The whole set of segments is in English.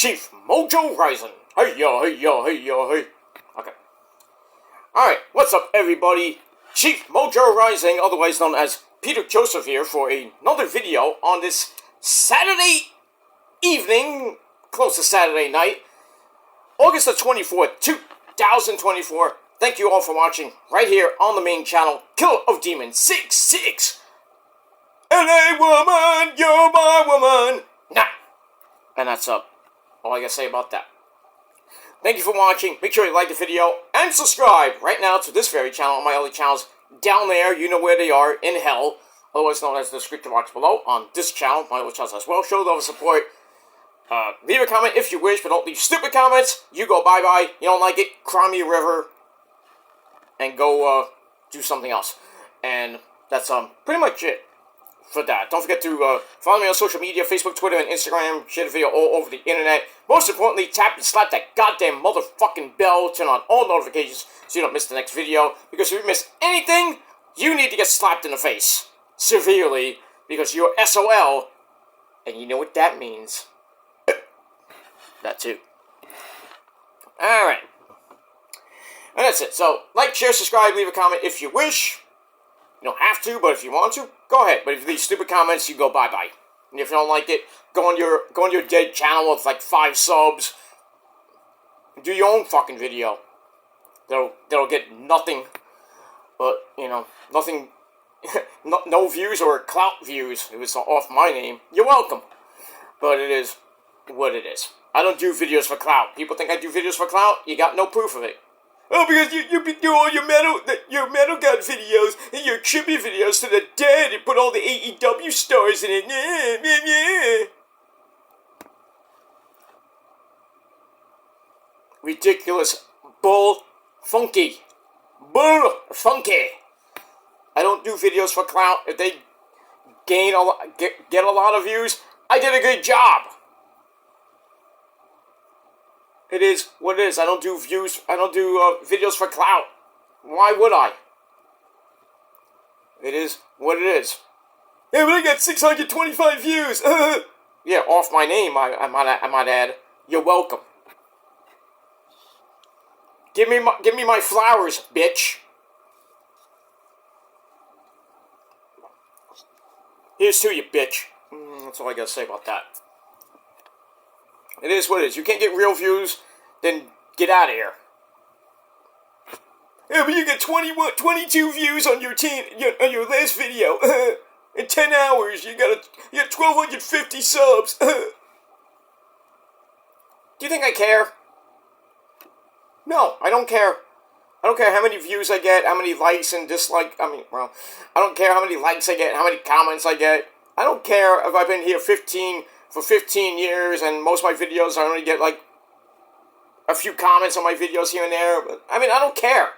Chief Mojo Rising. Hey yo, hey yo, hey yo, hey. Okay. Alright, what's up everybody? Chief Mojo Rising, otherwise known as Peter Joseph here for another video on this Saturday evening, close to Saturday night, August the 24th, 2024. Thank you all for watching right here on the main channel, Killer of Demons 66. LA woman, you're my woman. Nah. And that's all I gotta say about that. Thank you for watching. Make sure you like the video and subscribe right now to this very channel and my other channels down there. You know where they are, in hell, otherwise known as the description box below on this channel, my other channels as well. Show love and support. Leave a comment if you wish, but don't leave stupid comments. You go bye-bye. You don't like it, cry me a river and go do something else. And that's pretty much it for that. Don't forget to follow me on social media, Facebook, Twitter, and Instagram. Share the video all over the internet. Most importantly, tap and slap that goddamn motherfucking bell. Turn on all notifications so you don't miss the next video. Because if you miss anything, you need to get slapped in the face. Severely. Because you're SOL. And you know what that means. That too. Alright. And that's it. So, like, share, subscribe, leave a comment if you wish. You don't have to, but if you want to, go ahead. But if you leave stupid comments, you go bye-bye. And if you don't like it, go on your dead channel with like 5 subs. Do your own fucking video. That'll get nothing. But, you know, nothing. no views or clout views. It was off my name. You're welcome. But it is what it is. I don't do videos for clout. People think I do videos for clout. You got no proof of it. Oh, because you do all your metal god videos and your tribute videos to the dead and put all the AEW stars in it. Ridiculous. Bull funky. Bull funky. I don't do videos for clout. If they gain get a lot of views, I did a good job. It is what it is. I don't do videos for clout. Why would I? It is what it is. Yeah, but I got 625 views. Yeah, off my name, I might add. You're welcome. Give me my flowers, bitch. Here's to you, bitch. That's all I gotta say about that. It is what it is. You can't get real views, then get out of here. Yeah, but you get 22 views on your last video. In 10 hours, you got 1,250 subs. Do you think I care? No, I don't care. I don't care how many views I get, how many likes and dislikes. I don't care how many likes I get, how many comments I get. I don't care if I've been here for 15 years, and most of my videos, I only get, like, a few comments on my videos here and there. But, I don't care.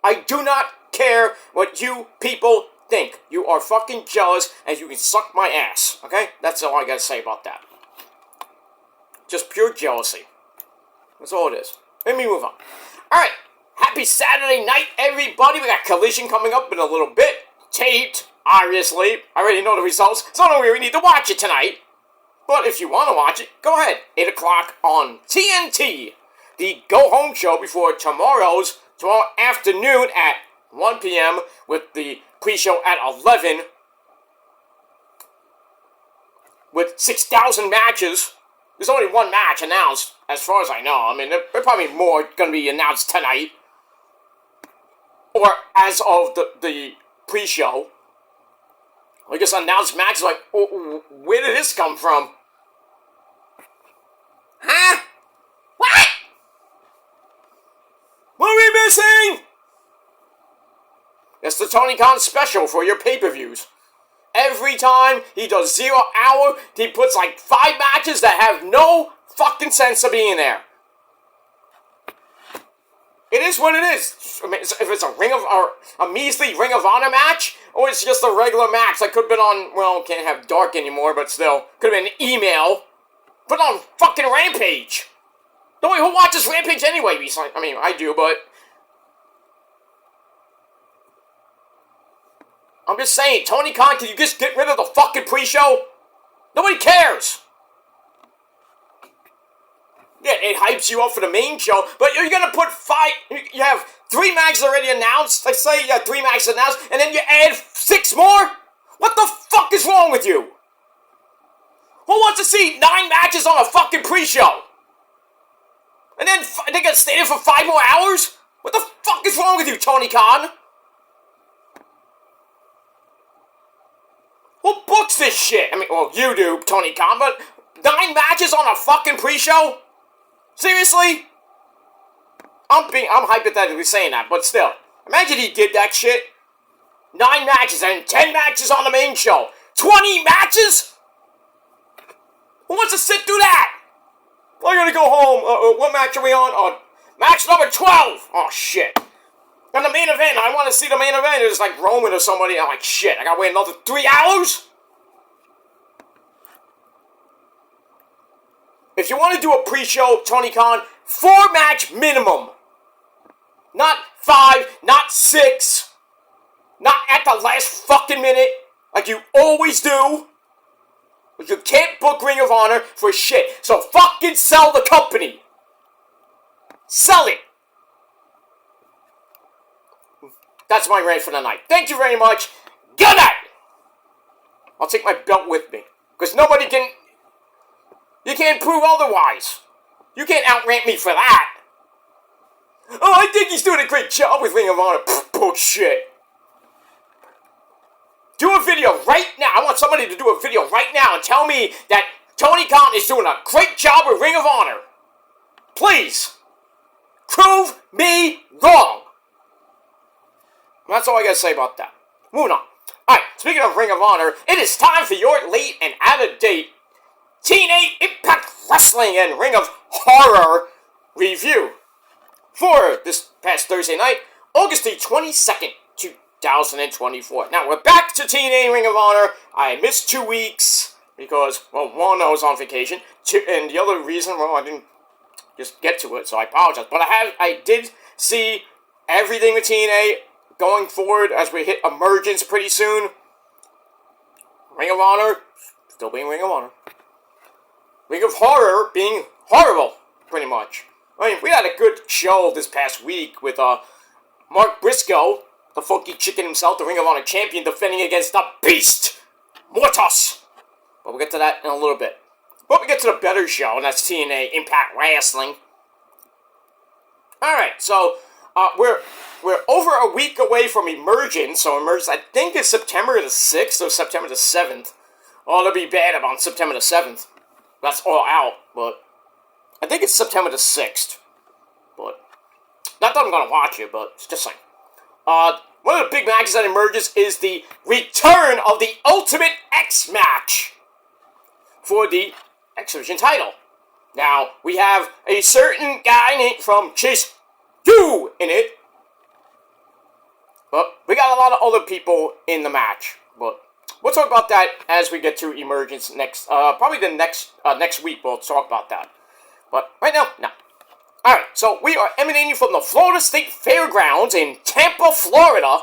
I do not care what you people think. You are fucking jealous, and you can suck my ass, okay? That's all I gotta say about that. Just pure jealousy. That's all it is. Let me move on. Alright, happy Saturday night, everybody. We got Collision coming up in a little bit. Taped, obviously. I already know the results, so I don't really need to watch it tonight. But if you want to watch it, go ahead. 8 o'clock on TNT. The go-home show before tomorrow afternoon at 1 p.m. with the pre-show at 11. With 6,000 matches. There's only one match announced, as far as I know. There's probably more going to be announced tonight. Or as of the pre-show. I guess announced matches like, oh, where did this come from? Huh? What? What are we missing? It's the Tony Khan special for your pay-per-views. Every time he does 0 hour, he puts like 5 matches that have no fucking sense of being there. It is what it is. If it's a measly Ring of Honor match, or it's just a regular match that could have been on, well, can't have Dark anymore, but still, could have been an email. Put on fucking Rampage. Who watches Rampage anyway? I do, but I'm just saying, Tony Khan, can you just get rid of the fucking pre-show? Nobody cares. Yeah, it hypes you up for the main show, but you're gonna put you have 3 matches already announced, let's say you have 3 matches announced, and then you add 6 more? What the fuck is wrong with you? Who wants to see 9 matches on a fucking pre-show? And then they gotta stay there for 5 more hours? What the fuck is wrong with you, Tony Khan? Who books this shit? I mean, well, you do, Tony Khan, but 9 matches on a fucking pre-show? Seriously? I'm hypothetically saying that, but still. Imagine he did that shit. 9 matches and 10 matches on the main show. 20 matches? Who wants to sit through that? I gotta go home. What match are we on? Match number 12. Oh, shit. And the main event, I want to see the main event. It's like Roman or somebody. I'm like, shit, I gotta wait another 3 hours? If you want to do a pre-show, Tony Khan, 4 match minimum. Not 5, not 6. Not at the last fucking minute, like you always do. But you can't book Ring of Honor for shit. So fucking sell the company. Sell it. That's my rant for the night. Thank you very much. Good night. I'll take my belt with me. Because nobody can... You can't prove otherwise. You can't outrant me for that. Oh, I think he's doing a great job with Ring of Honor. Pfft, bullshit. Do a video right now. I want somebody to do a video right now and tell me that Tony Khan is doing a great job with Ring of Honor. Please. Prove me wrong. That's all I gotta say about that. Moving on. Alright, speaking of Ring of Honor, it is time for your late and out-of-date TNA Impact Wrestling and Ring of Horror review for this past Thursday night, August the 22nd, 2024. Now, we're back to TNA Ring of Honor. I missed 2 weeks because, well, one, I was on vacation, and the other reason, well, I didn't just get to it, so I apologize. But I did see everything with TNA going forward as we hit Emergence pretty soon. Ring of Honor, still being Ring of Honor. Ring of Horror being horrible, pretty much. I mean, we had a good show this past week with Mark Briscoe, the funky chicken himself, the Ring of Honor champion, defending against the Beast, Mortos. But we'll get to that in a little bit. But we get to the better show, and that's TNA Impact Wrestling. Alright, so we're over a week away from Emergence, so Emergence, I think it's September the 6th or September the 7th. Oh, it'll be bad about September the 7th. That's all out, but I think it's September the 6th. But, not that I'm going to watch it, but it's just saying. One of the big matches that emerges is the return of the Ultimate X match for the X Division title. Now, we have a certain guy named from Chase U in it. But we got a lot of other people in the match, but we'll talk about that as we get to Emergence next, probably the next week we'll talk about that. But right now, no. Alright, so we are emanating from the Florida State Fairgrounds in Tampa, Florida.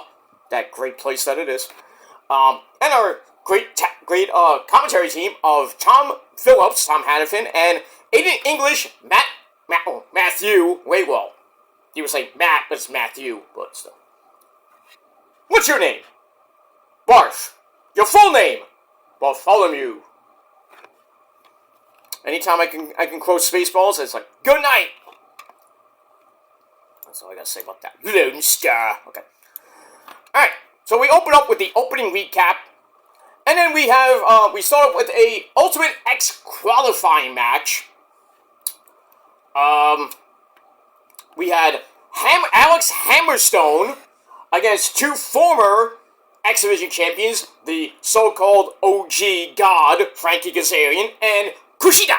That great place that it is. And our great commentary team of Tom Phillips, Tom Hannafin, and Aiden English, Matthew Waywell. He was saying Matt, but it's Matthew, but still. What's your name? Barf. Your full name? Bartholomew. Anytime I can quote Spaceballs, it's like, good night. That's all I gotta say about that. Lone Star. Okay. Alright, so we open up with the opening recap. And then we have, we start with a Ultimate X qualifying match. We had Alex Hammerstone against 2 former X Division champions, the so-called OG God, Frankie Kazarian, and Kushida.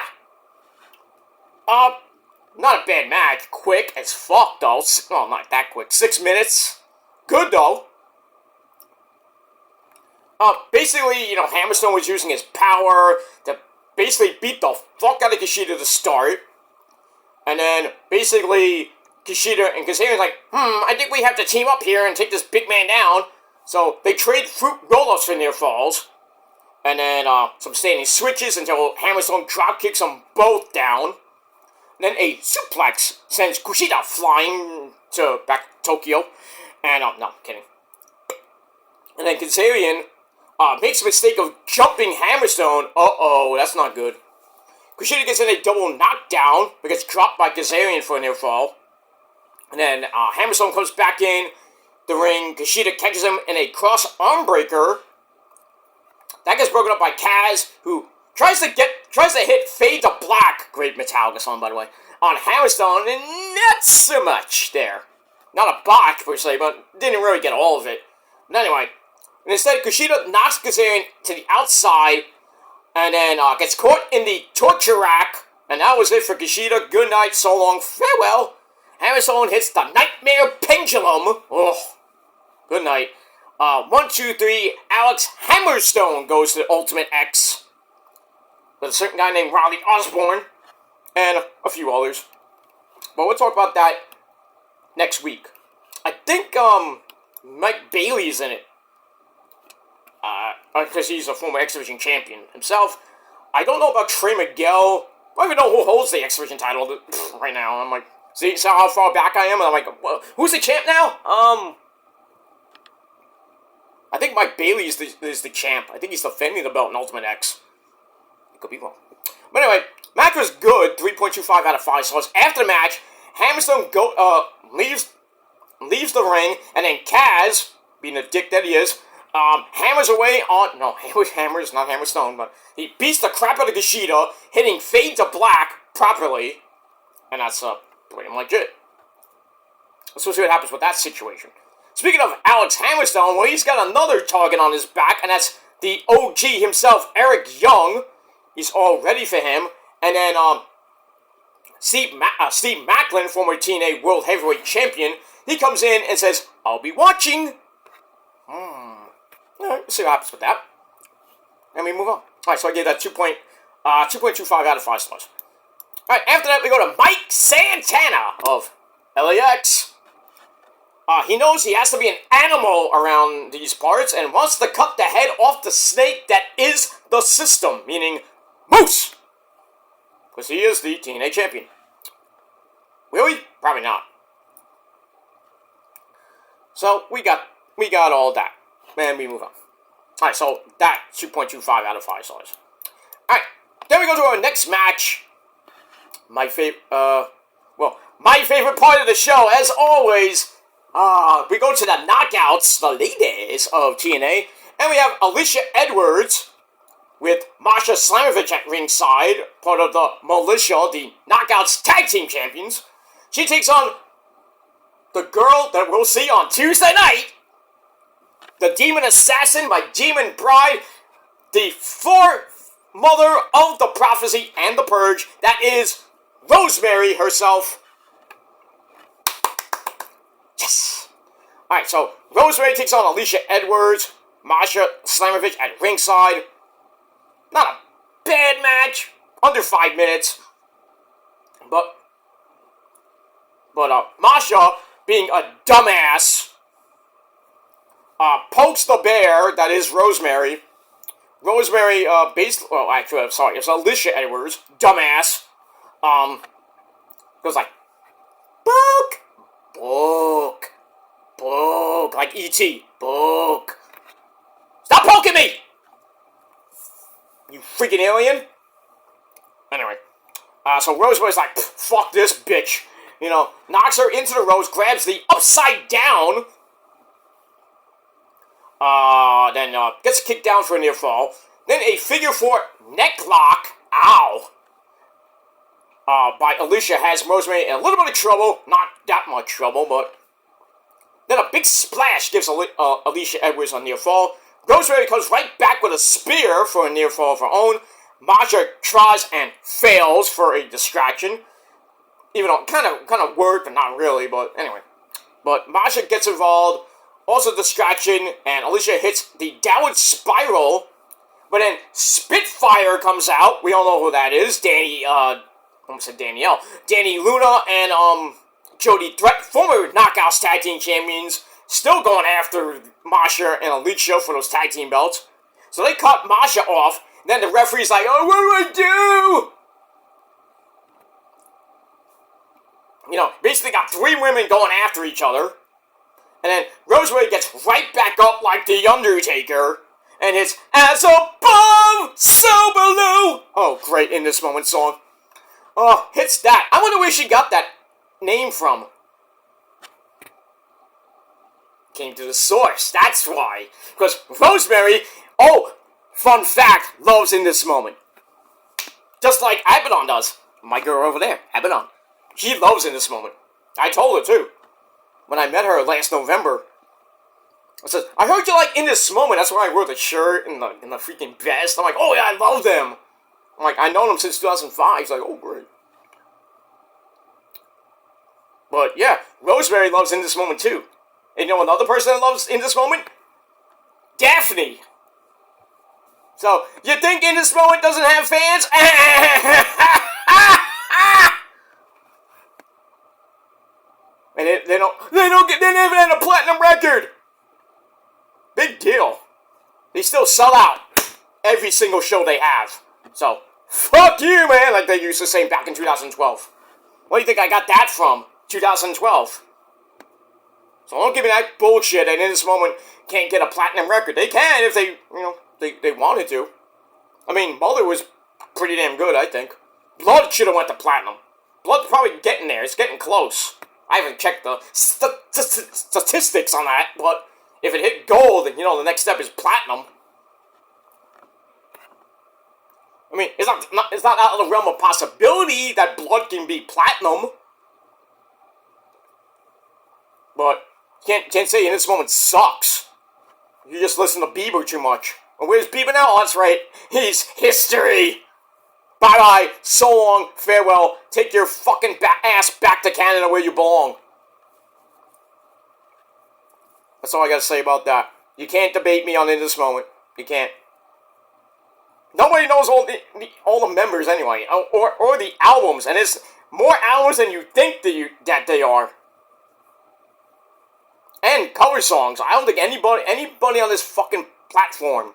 Not a bad match. Quick as fuck, though. Well, not that quick. 6 minutes. Good, though. Basically, Hammerstone was using his power to basically beat the fuck out of Kushida to start. And then, basically, Kushida and Kazarian like, I think we have to team up here and take this big man down. So, they trade fruit roll-ups for near falls. And then, some standing switches until Hammerstone drop kicks them both down. then a suplex sends Kushida flying back to Tokyo. And, no, kidding. And then Kazarian makes a mistake of jumping Hammerstone. Uh-oh, that's not good. Kushida gets in a double knockdown, but gets dropped by Kazarian for a near fall. And then Hammerstone comes back in the ring. Kushida catches him in a cross arm breaker. That gets broken up by Kaz, who tries to hit Fade to Black, great Metallica song by the way, on Hammerstone, and not so much there. Not a botch per se, but didn't really get all of it. But anyway, and instead Kushida knocks Kazarian to the outside, and then gets caught in the torture rack, and that was it for Kushida. Good night, so long, farewell. Hammerstone hits the Nightmare Pendulum. Oh, good night. 1, 2, 3, Alex Hammerstone goes to the Ultimate X. With a certain guy named Riley Osborne, and a few others. But we'll talk about that next week. I think, Mike Bailey's in it. Because he's a former X Division champion himself. I don't know about Trey Miguel. I don't even know who holds the X Division title right now. I'm like, see how far back I am? And I'm like, well, who's the champ now? I think Mike Bailey is the champ. I think he's defending the belt in Ultimate X. Could be wrong. But anyway, match was good. 3.25 out of 5 stars. After the match, Hammerstone leaves the ring, and then Kaz, being the dick that he is, hammers away on... No, it was hammers, not Hammerstone, but he beats the crap out of Kushida, hitting Fade to Black properly, and that's pretty legit. Let's see what happens with that situation. Speaking of Alex Hammerstone, well, he's got another target on his back, and that's the OG himself, Eric Young. He's all ready for him. And then, Steve Macklin, former TNA World Heavyweight Champion, he comes in and says, I'll be watching. Alright, let's see what happens with that. And we move on. Alright, so I gave that 2.25 out of 5 stars. Alright, after that, we go to Mike Santana of LAX. He knows he has to be an animal around these parts and wants to cut the head off the snake that is the system, meaning Moose! Because he is the TNA champion. Will he? Probably not. So, we got all that. And we move on. Alright, so that 2.25 out of 5 stars. Alright, then we go to our next match. My favorite part of the show, as always. We go to the knockouts, the ladies of TNA, and we have Alicia Edwards with Masha Slamovich at ringside, part of the Militia, the Knockouts Tag Team Champions. She takes on the girl that we'll see on Tuesday night, the Demon Assassin, my Demon Bride, the fourth mother of the Prophecy and the Purge, that is Rosemary herself. Yes! Alright, so Rosemary takes on Alicia Edwards, Masha Slamovich at ringside. Not a bad match, under 5 minutes. But Masha, being a dumbass, pokes the bear, that is Rosemary. Rosemary, it's Alicia Edwards, dumbass, goes like, book, book, book, like E.T., book. Stop poking me! You freaking alien. Anyway. So Rosemary's like, fuck this bitch. You know, knocks her into the ropes, grabs the upside down. Then gets kicked down for a near fall. Then a figure 4 neck lock. Ow. By Alicia has Rosemary in a little bit of trouble. Not that much trouble, but... Then a big splash gives Alicia Edwards a near fall. Rosemary comes right back with a spear for a near fall of her own. Masha tries and fails for a distraction. Even though kind of worked, but not really, but anyway. But Masha gets involved, also distraction, and Alicia hits the downward spiral. But then Spitfire comes out. We all know who that is. Danny Luna and Jody Threat, former Knockouts Tag Team Champions, still going after Masha and Alicia for those tag team belts. So they cut Masha off. Then the referee's like, oh, what do I do? basically got 3 women going after each other. And then Rosemary gets right back up like The Undertaker. And it's as above, so below. Oh, great In This Moment song. Oh, hits that. I wonder where she got that name from. Came to the source, that's why. Because Rosemary, fun fact, loves In This Moment. Just like Abaddon does. My girl over there, Abaddon. She loves In This Moment. I told her too. When I met her last November. I said, I heard you like In This Moment. That's why I wore the shirt and the freaking vest. I'm like, oh yeah, I love them. I'm like, I know them since 2005. She's like, oh great. But yeah, Rosemary loves In This Moment too. And you know another person that loves In This Moment? Daphne. So, you think In This Moment doesn't have fans? And they never had a platinum record. Big deal. They still sell out every single show they have. So, fuck you, man, like they used to say back in 2012. Where do you think I got that from? 2012. So don't give me that bullshit and In This Moment can't get a platinum record. They can if they wanted to. I mean, Mother was pretty damn good, I think. Blood should have went to platinum. Blood's probably getting there. It's getting close. I haven't checked the statistics on that, but if it hit gold, then, the next step is platinum. I mean, it's not out of the realm of possibility that Blood can be platinum. But can't say In This Moment sucks. You just listen to Bieber too much. And where's Bieber now? Oh, that's right. He's history. Bye-bye. So long. Farewell. Take your fucking ass back to Canada where you belong. That's all I gotta say about that. You can't debate me on In This Moment. You can't. Nobody knows all the members anyway. Or the albums. And it's more albums than you think that they are. And cover songs. I don't think anybody on this fucking platform,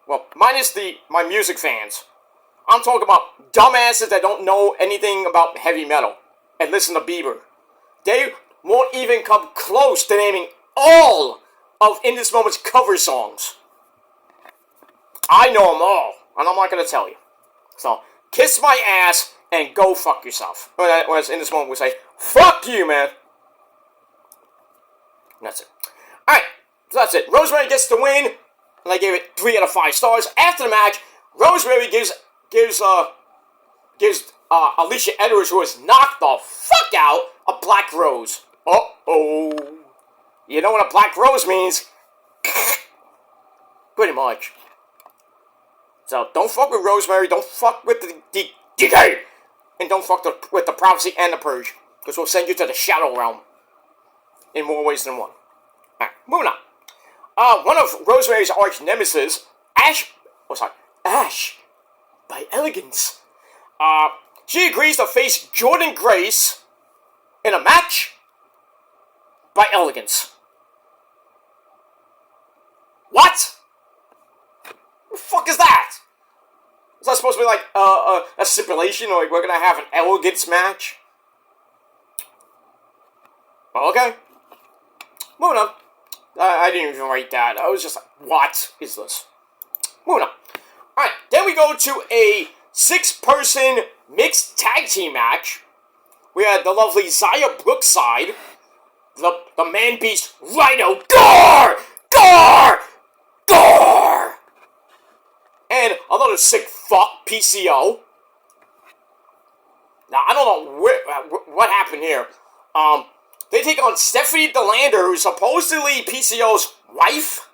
well, minus my music fans. I'm talking about dumbasses that don't know anything about heavy metal and listen to Bieber. They won't even come close to naming all of In This Moment's cover songs. I know them all, and I'm not going to tell you. So, kiss my ass and go fuck yourself. Whereas In This Moment we say, fuck you, man. And that's it. Alright, so that's it. Rosemary gets the win, and I gave it 3 out of 5 stars. After the match, Rosemary gives Alicia Edwards, who was knocked the fuck out, a black rose. Uh-oh. You know what a black rose means? Pretty much. So, don't fuck with Rosemary, don't fuck with the DK, and don't fuck with the Prophecy and the Purge, because we'll send you to the Shadow Realm. In more ways than one. Alright, moving on. One of Rosemary's arch nemesis, Ash, by Elegance. She agrees to face Jordan Grace in a match by Elegance. What? What the fuck is that? Is that supposed to be like a stipulation, or like we're gonna have an Elegance match? Okay. Moving on. I didn't even write that. I was just like, what is this? Moving on. Alright, then we go to a 6-person mixed tag team match. We had the lovely Zaya Brookside, the man-beast Rhino, Gore! And another sick fuck, PCO. Now, I don't know what happened here. They take on Stephanie DeLander, who's supposedly PCO's wife.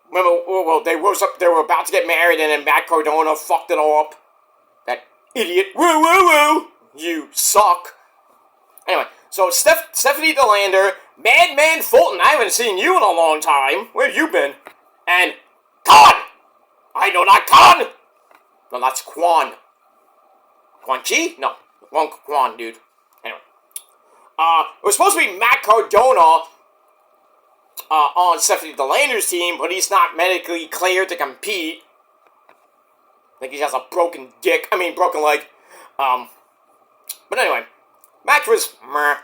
Remember, well, they were about to get married, and then Matt Cardona fucked it all up. That idiot. Woo! You suck. Anyway, so Stephanie DeLander, Madman Fulton, I haven't seen you in a long time. Where have you been? And Khan! I know not Khan! No, that's Quan. Quan Chi? No. Wrong Quan, dude. Anyway. It was supposed to be Matt Cardona on Stephanie DeLander's team, but he's not medically cleared to compete. I think he has a broken leg. But anyway, match was meh.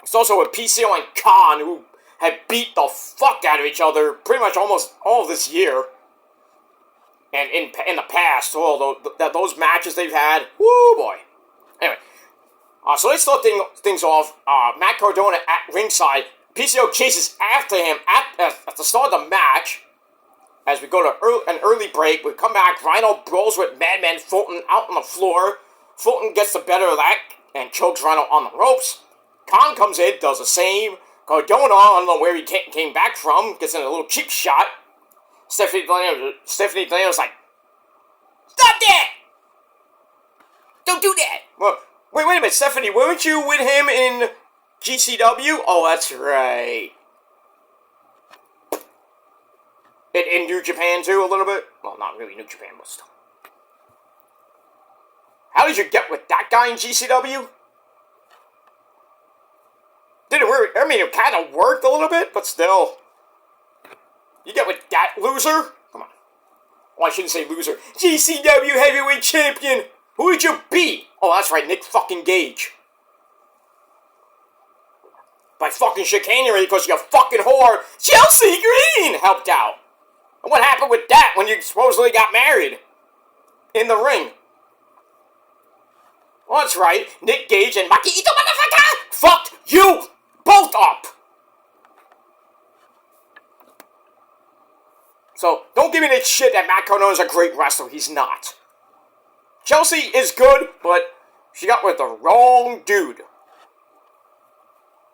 It's also with PCO and Khan, who had beat the fuck out of each other pretty much almost all of this year. And in the past, those matches they've had, woo boy. Anyway, so let's start things off. Matt Cardona at ringside. PCO chases after him at the start of the match. As we go to an early break, we come back. Rhino brawls with Madman Fulton out on the floor. Fulton gets the better of that and chokes Rhino on the ropes. Khan comes in, does the same. Cardona, I don't know where he came back from, gets in a little cheap shot. Stephanie Delano's like, stop that! Don't do that! Well, wait a minute, Stephanie, weren't you with him in GCW? Oh, that's right. In New Japan, too, a little bit? Well, not really New Japan, but still. How did you get with that guy in GCW? Didn't work. I mean, it kind of worked a little bit, but still. You get with that loser? Come on. Well, I shouldn't say loser. GCW Heavyweight Champion! Who did you beat? Oh, that's right, Nick fucking Gage. By fucking chicanery because your fucking whore, Chelsea Green, helped out. And what happened with that when you supposedly got married? In the ring. Well, that's right, Nick Gage and Maki Ito motherfucker fucked you both up. So, don't give me that shit that Matt Cardona is a great wrestler. He's not. Chelsea is good, but she got with the wrong dude.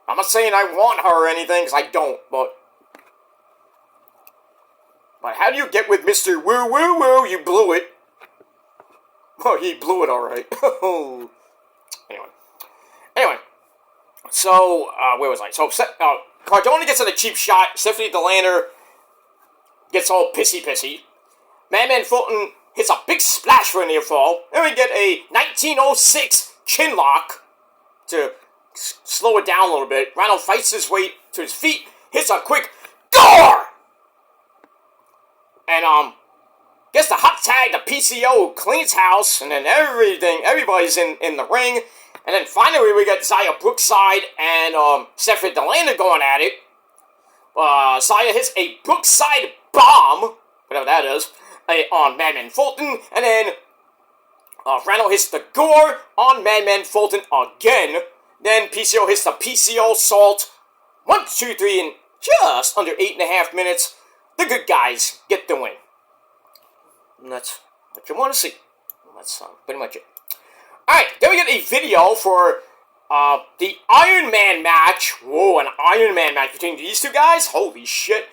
I'm not saying I want her or anything, because I don't, but how do you get with Mr. Woo Woo Woo? You blew it. Oh, he blew it alright. Anyway. So, where was I? So, Cardona gets in a cheap shot. Stephanie Delano gets all pissy. Madman Fulton hits a big splash for a near fall. Then we get a 1906 chin lock to slow it down a little bit. Rhino fights his way to his feet, hits a quick door! And, gets the hot tag to PCO, cleans house, and then everybody's in the ring. And then finally we get Zaya Brookside and Stephanie Delano going at it. Zaya hits a Brookside bomb, whatever that is, on Madman Fulton. And then Rhino hits the gore on Madman Fulton again. Then PCO hits the PCO salt. 1, 2, 3 in just under 8.5 minutes. The good guys get the win. And that's what you want to see. That's pretty much it. Alright, then we get a video for the Iron Man match. Whoa, an Iron Man match between these two guys? Holy shit.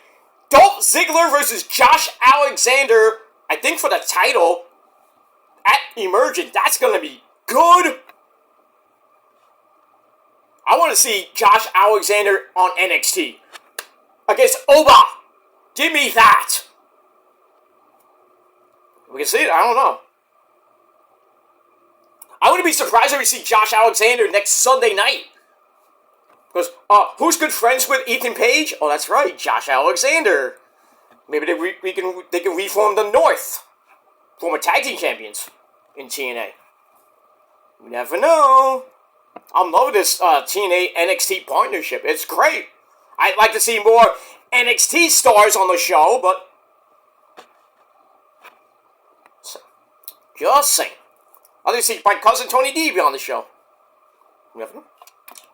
Dolph Ziggler versus Josh Alexander, I think for the title, at Emergent. That's going to be good. I want to see Josh Alexander on NXT against Oba. Give me that. We can see it, I don't know. I wouldn't be surprised if we see Josh Alexander next Sunday night. Because, who's good friends with Ethan Page? Oh, that's right, Josh Alexander. Maybe they can reform the North. Former tag team champions in TNA. You never know. I'm loving this TNA NXT partnership. It's great. I'd like to see more NXT stars on the show, but just saying. I'd like to see my cousin Tony D be on the show. You never know.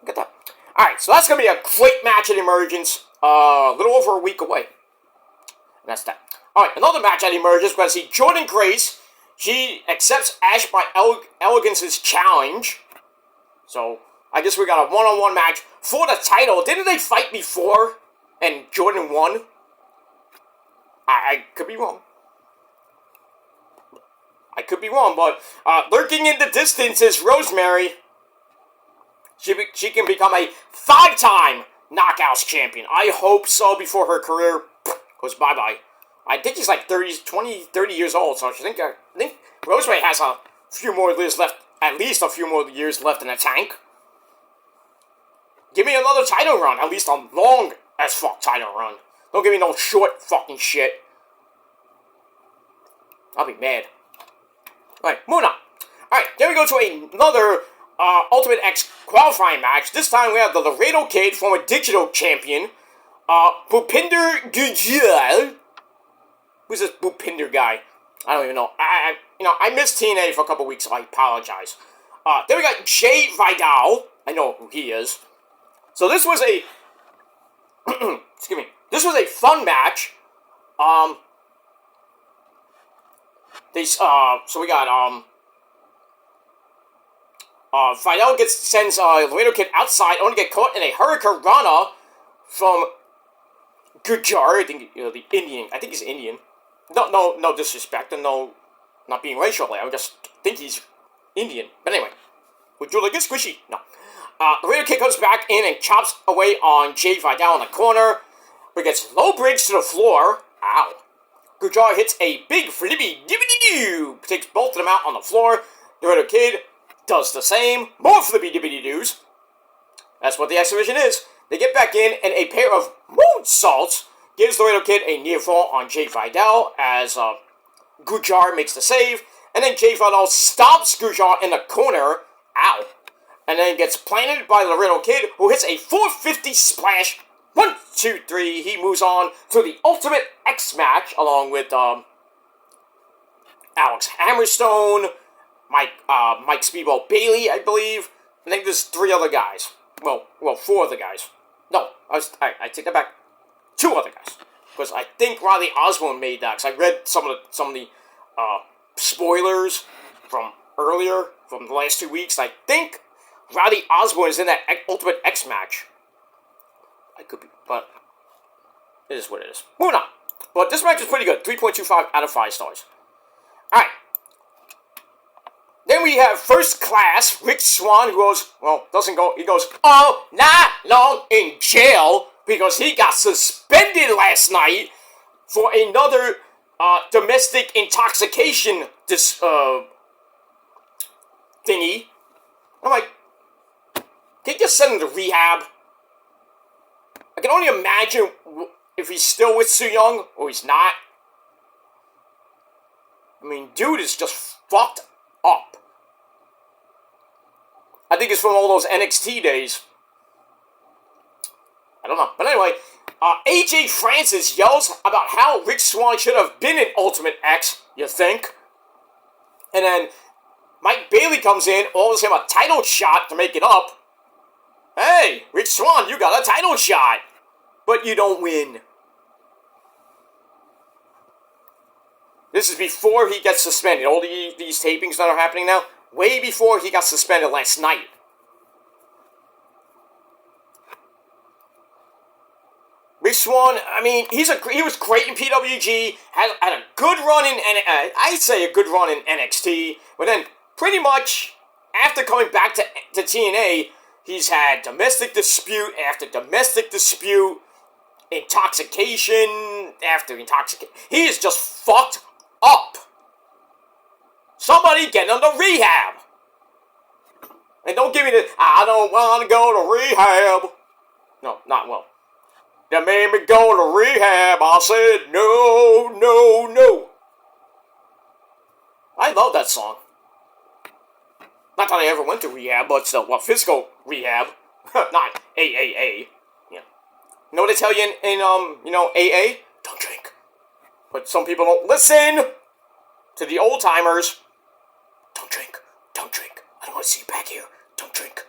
Look at that. Alright, so that's going to be a great match at Emergence. A little over a week away. And that's that. Alright, another match at Emergence. We're going to see Jordan Grace. She accepts Ash by Elegance's challenge. So, I guess we got a one-on-one match for the title. Didn't they fight before? And Jordan won? I could be wrong. I could be wrong, but lurking in the distance is Rosemary. She can become a 5-time Knockouts champion. I hope so before her career goes bye-bye. I think she's like 30 years old, so I think Rosemary has a few more years left, at least a few more years left in the tank. Give me another title run, at least a long as fuck title run. Don't give me no short fucking shit. I'll be mad. Alright, moving on. Alright, then we go to another Ultimate X qualifying match. This time we have the Laredo Kid, former digital champion, Bhupinder Gujral. Who's this Bhupinder guy? I don't even know. I missed TNA for a couple weeks, so I apologize. Then we got Jay Vidal. I know who he is. So this was a excuse me. This was a fun match. So we got Vidal sends Laredo Kid outside, only to get caught in a Hurricane Rana from Gujar. I think the Indian. I think he's Indian. No disrespect, and no, not being racial. I just think he's Indian. But anyway, would you like a squishy? No. Laredo Kid comes back in and chops away on Jay Vidal in the corner, but gets low bridge to the floor. Ow. Gujar hits a big flippy dibbity-doo, takes both of them out on the floor. Laredo Kid does the same. More flippy dibbity-doos. That's what the exhibition is. They get back in, and a pair of moonsaults gives Laredo Kid a near fall on Jay Vidal as Gujar makes the save, and then Jay Vidal stomps Gujar in the corner. Ow. And then gets planted by Laredo Kid, who hits a 450 splash. 1, 2, 3. He moves on to the Ultimate X match, along with Alex Hammerstone, Mike Speedball Bailey, I believe. I think there's 3 other guys. Well, 4 other guys. No, I take that back. 2 other guys, because I think Riley Osborne made that. Because I read some of the spoilers from earlier, from the last 2 weeks. I think Riley Osborne is in that Ultimate X match. I could be, but it is what it is. Moving on. But this match is pretty good. 3.25 out of 5 stars. Alright. Then we have First Class, Rick Swann, who goes, well, doesn't go, he goes all night long in jail because he got suspended last night for another domestic intoxication thingy. I'm like, can you just send him to rehab? I can only imagine if he's still with Su Yung or he's not. I mean, dude is just fucked up. I think it's from all those NXT days. I don't know. But anyway, AJ Francis yells about how Rick Swann should have been in Ultimate X, you think? And then Mike Bailey comes in, offers him a title shot to make it up. Hey, Rick Swann, you got a title shot, but you don't win. This is before he gets suspended. All these tapings that are happening now, way before he got suspended last night. Rick Swann, I mean, he was great in PWG, had a good run in, I'd say a good run in NXT, but then pretty much after coming back to TNA, he's had domestic dispute after domestic dispute, intoxication after intoxication. He is just fucked up. Somebody get him to rehab. And don't give me the, I don't want to go to rehab. No, not well. They made me go to rehab. I said, no, no, no. I love that song. Not that I ever went to rehab, but still, well, physical rehab. Not AAA. Yeah. You know what they tell you in AA? Don't drink. But some people don't listen to the old timers. Don't drink. Don't drink. I don't want to see you back here. Don't drink.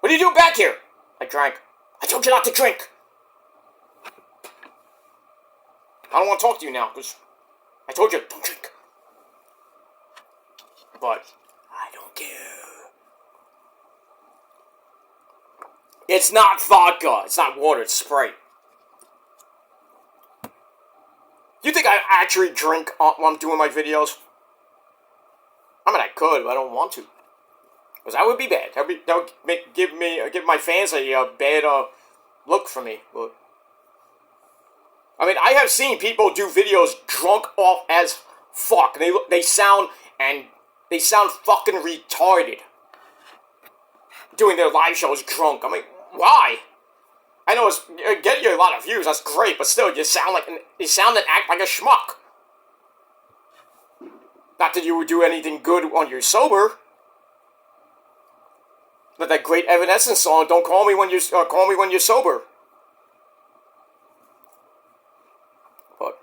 What are you doing back here? I drank. I told you not to drink. I don't want to talk to you now, because I told you, don't drink. But I don't care. It's not vodka. It's not water. It's Sprite. You think I actually drink when I'm doing my videos? I mean, I could, but I don't want to. Because that would be bad. That would give my fans a bad look for me. But I mean, I have seen people do videos drunk off as fuck. They sound fucking retarded doing their live shows drunk. I mean, why? I know it's getting you a lot of views. That's great, but still, you sound and act like a schmuck. Not that you would do anything good when you're sober. Like that great Evanescence song, "Don't call me when you're sober." But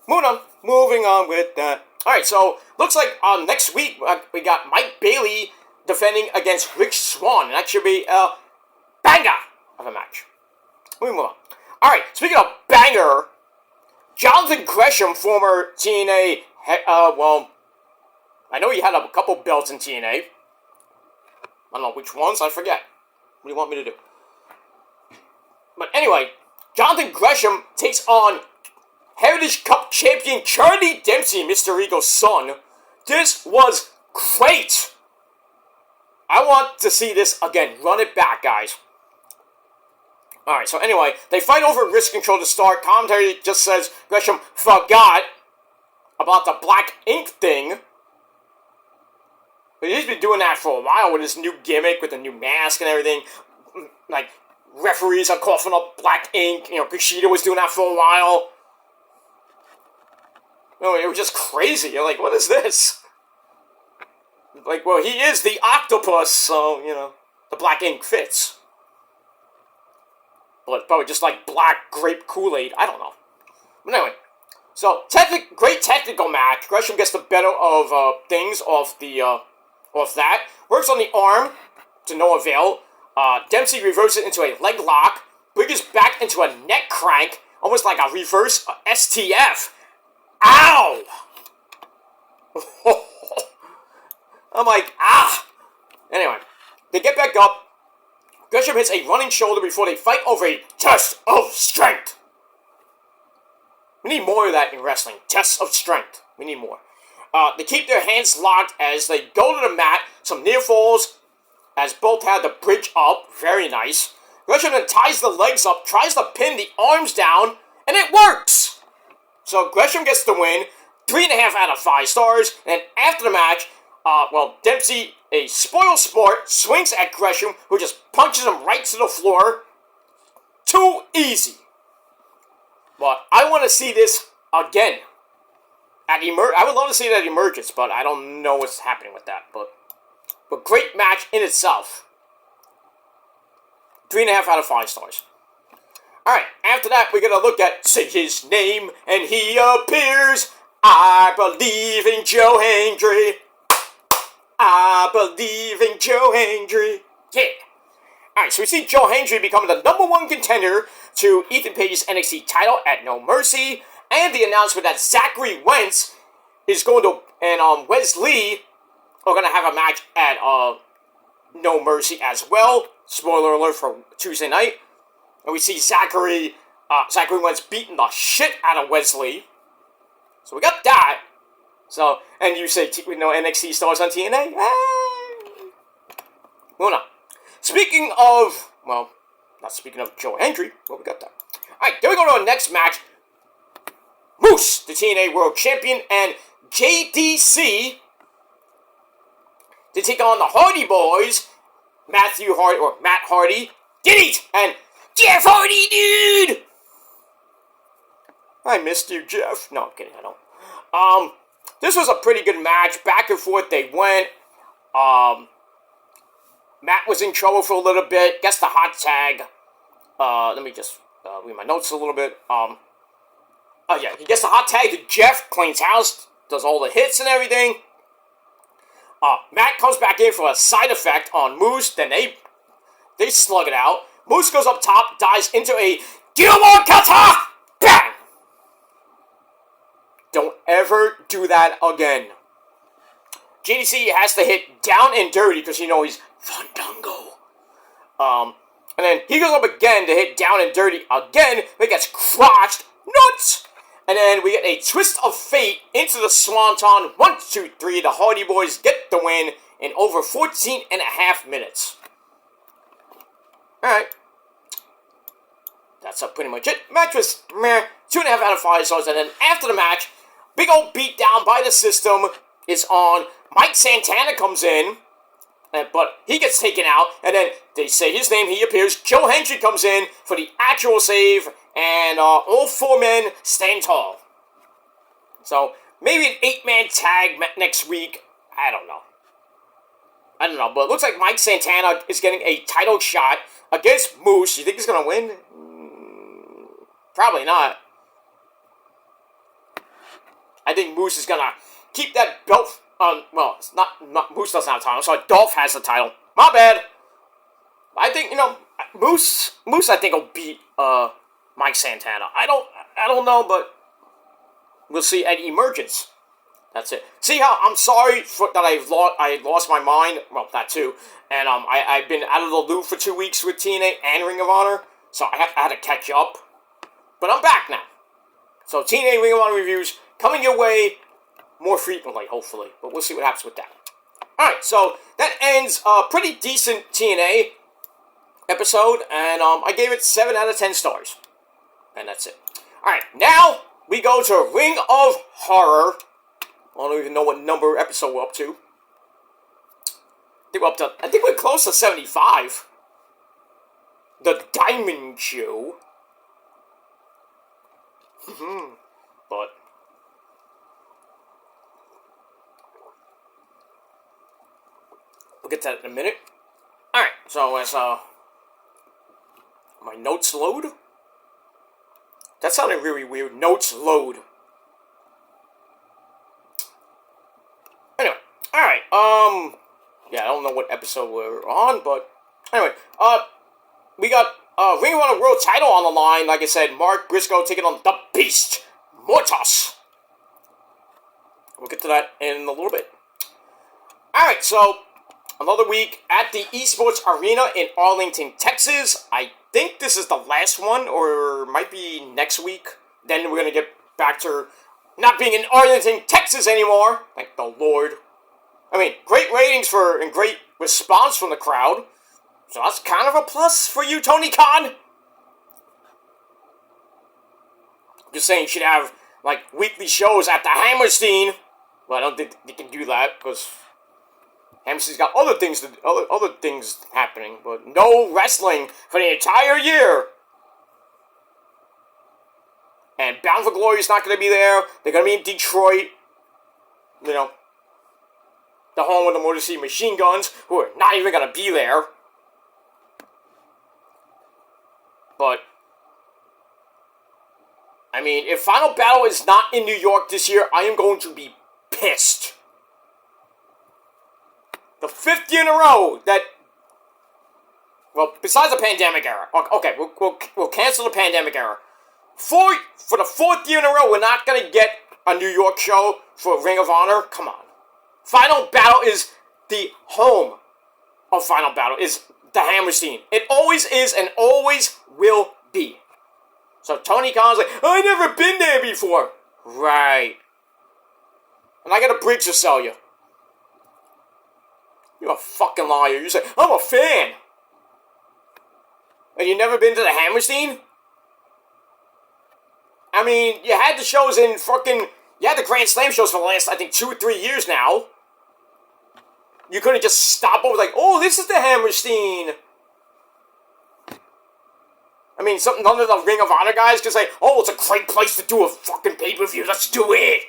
moving on with that. All right, so looks like next week we got Mike Bailey defending against Rich Swann, and that should be a banger of a match. We move on. All right, speaking of banger, Jonathan Gresham, former TNA, well, I know he had a couple belts in TNA. I don't know which ones, I forget. What do you want me to do? But anyway, Jonathan Gresham takes on Heritage Cup champion Charlie Dempsey, Mr. Ego's son. This was great. I want to see this again. Run it back, guys. Alright, so anyway, they fight over wrist control to start. Commentary just says Gresham forgot about the black ink thing. But he's been doing that for a while with his new gimmick, with the new mask and everything. Like, referees are coughing up black ink. You know, Kushida was doing that for a while. No, it was just crazy. You're like, what is this? Like, well, he is the octopus, so, you know, the black ink fits. But probably just like black grape Kool-Aid. I don't know. But anyway, so great technical match. Gresham gets the better of things off that. Works on the arm to no avail. Dempsey reverses it into a leg lock. Bridges back into a neck crank, almost like a reverse STF. Ow! I'm like, ah! Anyway, they get back up. Gresham hits a running shoulder before they fight over a test of strength. We need more of that in wrestling. Tests of strength. We need more. They keep their hands locked as they go to the mat. Some near falls as both have the bridge up. Very nice. Gresham then ties the legs up, tries to pin the arms down, and it works! So Gresham gets the win. 3.5 out of 5 stars. And after the match, Dempsey, a spoiled sport, swings at Gresham, who just punches him right to the floor. Too easy. But I want to see this again. I would love to see that Emergence, but I don't know what's happening with that. But great match in itself. 3.5 out of 5 stars. Alright, after that, we're going to look at Say His Name, and He Appears. I believe in Joe Hendry. I believe in Joe Hendry. Yeah. Alright, so we see Joe Hendry becoming the #1 contender to Ethan Page's NXT title at No Mercy. And the announcement that Zachary Wentz is going to, and Wes Lee are going to have a match at No Mercy as well. Spoiler alert for Tuesday night. And we see Zachary Wentz beating the shit out of Wes Lee. So we got that. So, and you say, NXT stars on TNA? Well, no. Speaking of, not speaking of Joe Hendry, we got that. Alright, then we go to our next match. Moose, the TNA World Champion, and JDC to take on the Hardy Boys, Matt Hardy, Diddy, and Jeff Hardy, dude! I missed you, Jeff. No, I'm kidding, I don't. This was a pretty good match. Back and forth they went. Matt was in trouble for a little bit. Gets the hot tag. Let me just read my notes a little bit. He gets the hot tag to Jeff. Cleans house. Does all the hits and everything. Matt comes back in for a side effect on Moose. Then they slug it out. Moose goes up top. Dives into a Gilmore Cutter. Bang! Don't ever do that again. JDC has to hit down and dirty because he's Fandango. And then he goes up again to hit down and dirty again, but he gets crotched. Nuts! And then we get a twist of fate into the Swanton. 1, 2, 3. The Hardy Boys get the win in over 14.5 minutes. Alright. That's pretty much it. Match was meh. 2.5 out of 5 stars. And then after the match, big old beat down by the system is on. Mike Santana comes in, but he gets taken out, and then they say his name, he appears. Joe Hendry comes in for the actual save, and all 4 men stand tall. So, maybe an 8-man tag next week. I don't know. I don't know, but it looks like Mike Santana is getting a title shot against Moose. You think he's going to win? Probably not. I think Moose is going to keep that belt. Well, it's not Moose doesn't have a title, so Dolph has the title. My bad. I think, Moose I think will beat Mike Santana. I don't know, but we'll see at Emergence. That's it. See how I'm sorry that I lost my mind. Well, that too. And I've been out of the loop for 2 weeks with TNA and Ring of Honor, so I had to catch up. But I'm back now. So TNA Ring of Honor reviews coming your way more frequently, hopefully. But we'll see what happens with that. All right, so that ends a pretty decent TNA episode, and I gave it 7 out of 10 stars. And that's it. All right, now we go to Ring of Horror. I don't even know what number episode we're up to. I think we're close to 75. The Diamond Show. But we'll get to that in a minute. Alright, so as my notes load. That sounded really weird. Notes load. Anyway, alright, yeah, I don't know what episode we're on, but anyway, we got Ring of Honor World title on the line. Like I said, Mark Briscoe taking on the Beast, Mortos. We'll get to that in a little bit. Alright, so another week at the Esports Arena in Arlington, Texas. I think this is the last one, or might be next week. Then we're going to get back to not being in Arlington, Texas anymore. Thank the Lord. I mean, great ratings and great response from the crowd. So that's kind of a plus for you, Tony Khan. Just saying, you should have, like, weekly shows at the Hammerstein. Well, I don't think they can do that, because Hammerstein's got other things happening, but no wrestling for the entire year. And Bound for Glory is not going to be there. They're going to be in Detroit. You know, the home of the Motor City Machine Guns, who are not even going to be there. But, I mean, if Final Battle is not in New York this year, I am going to be pissed. The 5th year in a row that, well, besides the pandemic era. Okay, we'll cancel the pandemic era. For the 4th year in a row, we're not going to get a New York show for Ring of Honor. Come on. Final Battle is the home of Final Battle, is the Hammerstein. It always is and always will be. So Tony Khan's like, I never been there before. Right. And I got a bridge to sell you. You're a fucking liar. You say, I'm a fan. And you never been to the Hammerstein? I mean, you had the shows in you had the Grand Slam shows for the last, I think, 2 or 3 years now. You couldn't just stop over like, oh, this is the Hammerstein. I mean, none of the Ring of Honor guys can say, oh, it's a great place to do a fucking pay-per-view, let's do it.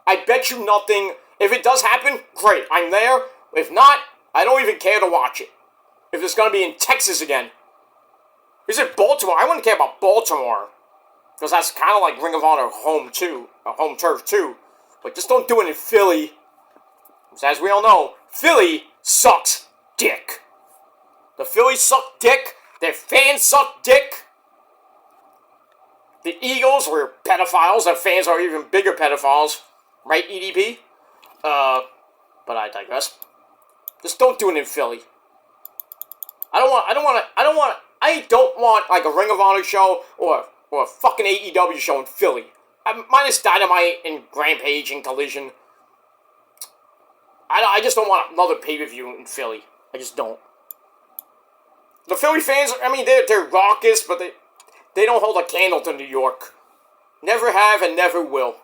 I bet you nothing. If it does happen, great, I'm there. If not, I don't even care to watch it. If it's going to be in Texas again. Is it Baltimore? I wouldn't care about Baltimore. Because that's kind of like Ring of Honor home turf too. But just don't do it in Philly. Because as we all know, Philly sucks dick. The Phillies suck dick. Their fans suck dick. The Eagles were pedophiles. Their fans are even bigger pedophiles. Right, EDP? But I digress. Just don't do it in Philly. I don't want like a Ring of Honor show or a fucking AEW show in Philly. Minus Dynamite and Rampage and Collision. I just don't want another pay-per-view in Philly. I just don't. The Philly fans, I mean, they're raucous, but they don't hold a candle to New York. Never have and never will.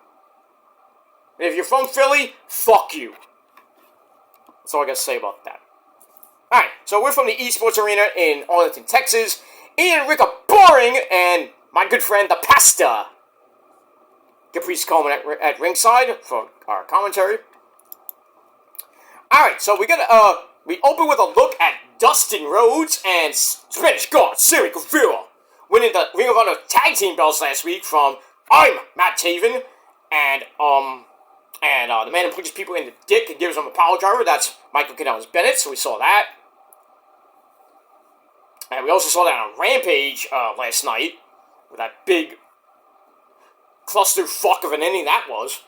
And if you're from Philly, fuck you. That's all I gotta say about that. Alright, so we're from the Esports Arena in Arlington, Texas. Ian and Rick are boring, and my good friend, the Pasta, Caprice Coleman at ringside for our commentary. Alright, so we open with a look at Dustin Rhodes and Spanish God Sammy Guevara winning the Ring of Honor tag team belts last week from I'm Matt Taven and the man who punches people in the dick and gives them a power driver. That's Michael Kanellis Bennett, so we saw that. And we also saw that on Rampage last night with that big clusterfuck of an ending that was.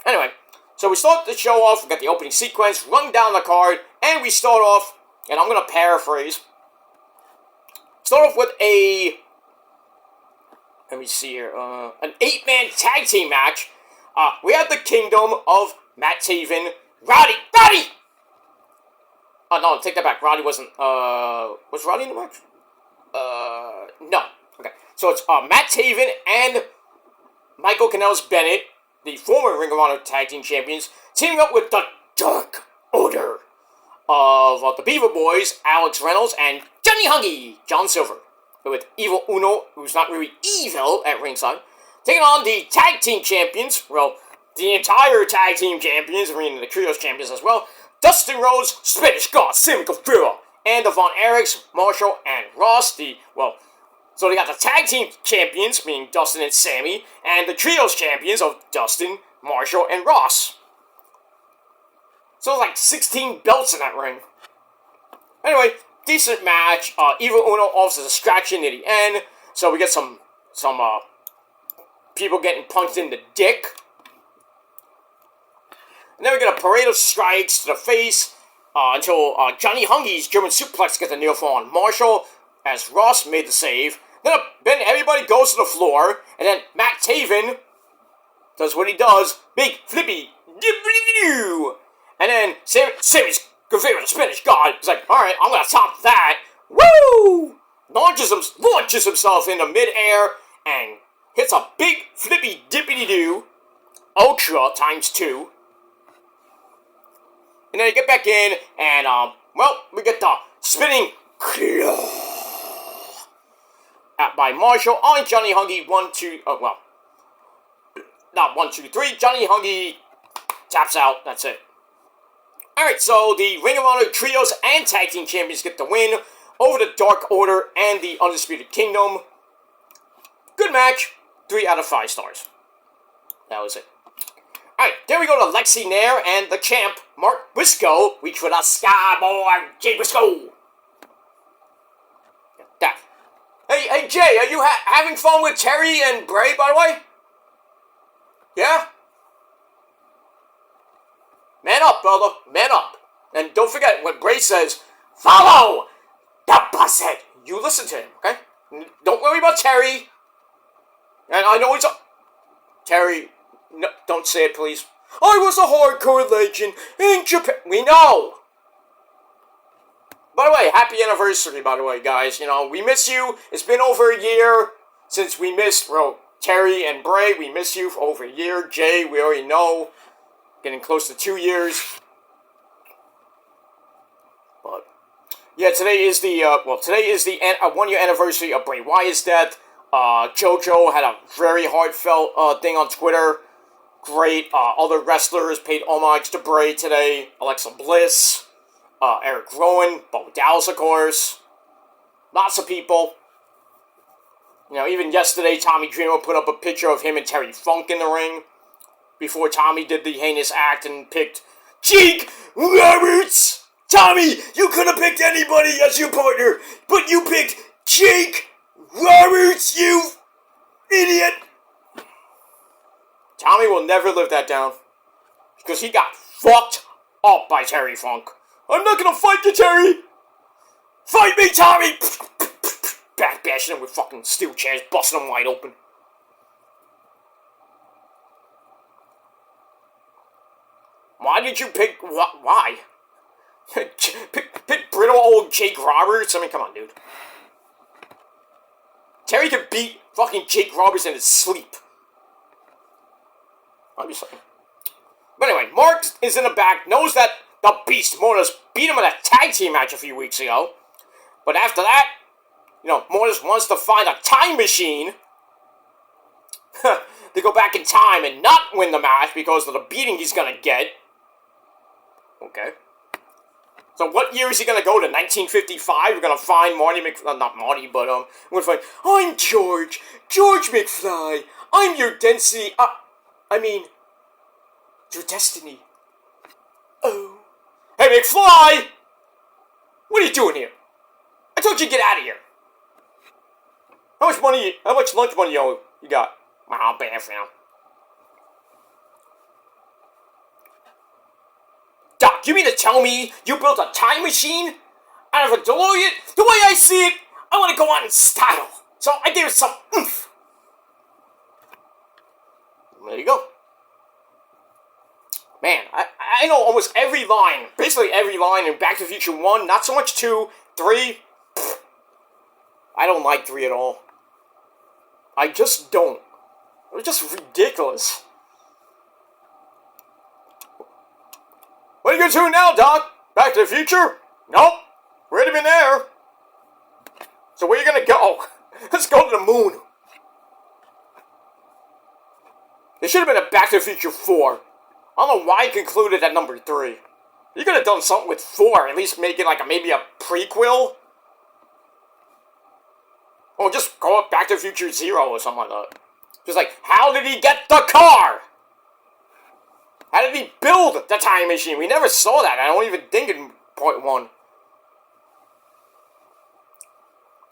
Anyway, so we start the show off, we got the opening sequence, run down the card, and we start off, and I'm going to paraphrase, start off with let me see here, an 8-man tag team match. We have the Kingdom of Matt Taven, Roddy! Oh, no, take that back, Roddy wasn't, was Roddy in the match? No. Okay, so it's Matt Taven and Michael Kanellis Bennett, the former Ring of Honor Tag Team Champions, teaming up with the Dark Order of the Beaver Boys, Alex Reynolds, and Johnny Hungy, John Silver, with Evil Uno, who's not really evil at ringside, taking on the Tag Team Champions, well, the entire Tag Team Champions, I mean the Trios Champions as well, Dustin Rhodes, Spanish God, Sammy Guevara, and the Von Erichs, Marshall, and Ross, so they got the Tag Team Champions, meaning Dustin and Sammy, and the Trios Champions of Dustin, Marshall, and Ross. So there's like 16 belts in that ring. Anyway, decent match. Evil Uno offers a distraction near the end, so we get some people getting punched in the dick. And then we get a parade of strikes to the face until Johnny Hungy's German suplex gets a near fall on Marshall as Ross made the save. Then everybody goes to the floor, and then Matt Taven does what he does, big flippy doo. And then Sammy's Guevara, the Spanish God, is like, alright, I'm gonna top that. Woo! Launches himself into midair and hits a big flippy dippity doo, ultra times 2. And then you get back in, and, we get the spinning claw by Marshall on Johnny Hungy. 1, 2, not 1, 2, 3. Johnny Hungy taps out. That's it. Alright, so the Ring of Honor Trios and Tag Team Champions get the win over the Dark Order and the Undisputed Kingdom. Good match. 3 out of 5 stars. That was it. Alright, then we go to Lexi Nair and the champ, Mark Briscoe. Reach for the sky, boy, Jay Briscoe. That. Hey, Jay, are you having fun with Terry and Bray, by the way? Yeah? Man up, brother. Man up. And don't forget, when Bray says, follow the buzzhead, you listen to him, okay? Don't worry about Terry. And I know he's Terry, no, don't say it, please. I was a hardcore legend in Japan. We know. By the way, happy anniversary, by the way, guys. You know, we miss you. It's been over a year since we missed, Terry and Bray. We miss you for over a year. Jay, we already know. Getting close to 2 years. But, yeah, today is the 1-year anniversary of Bray Wyatt's death. JoJo had a very heartfelt thing on Twitter. Great. Other wrestlers paid homage to Bray today. Alexa Bliss. Eric Rowan, Bo Dallas, of course. Lots of people. You know, even yesterday, Tommy Dreamer put up a picture of him and Terry Funk in the ring before Tommy did the heinous act and picked Jake Roberts. Tommy, you could have picked anybody as your partner, but you picked Jake Roberts, you idiot. Tommy will never live that down because he got fucked up by Terry Funk. I'm not gonna fight you, Terry! Fight me, Tommy! Back bashing him with fucking steel chairs, busting them wide open. Why did you pick... Why? pick brittle old Jake Roberts? I mean, come on, dude. Terry could beat fucking Jake Roberts in his sleep. I'm just saying. But anyway, Mark is in the back, knows that the Beast Mortis beat him in a tag team match a few weeks ago. But after that, you know, Mortis wants to find a time machine to go back in time and not win the match because of the beating he's gonna get. Okay. So what year is he gonna go to? 1955? We're gonna find Marty not Marty, but we're gonna find. I'm George McFly. I'm your density. Your destiny. Oh. Hey, McFly! What are you doing here? I told you to get out of here. How much lunch money you got? I'll pay for now. Doc, you mean to tell me you built a time machine out of a DeLorean? The way I see it, I want to go out in style. So I gave it some oomph. There you go. Man, I know almost every line, basically every line in Back to the Future 1, not so much 2, 3. I don't like 3 at all. I just don't. It was just ridiculous. What are you gonna do now, Doc? Back to the Future? Nope. We're already been there. So where are you gonna go? Let's go to the moon. There should have been a Back to the Future 4. I don't know why I concluded at number 3. You could have done something with 4, at least make it like maybe a prequel. Or just call it Back to the Future 0 or something like that. Just like, how did he get the car? How did he build the time machine? We never saw that. I don't even think in part 1.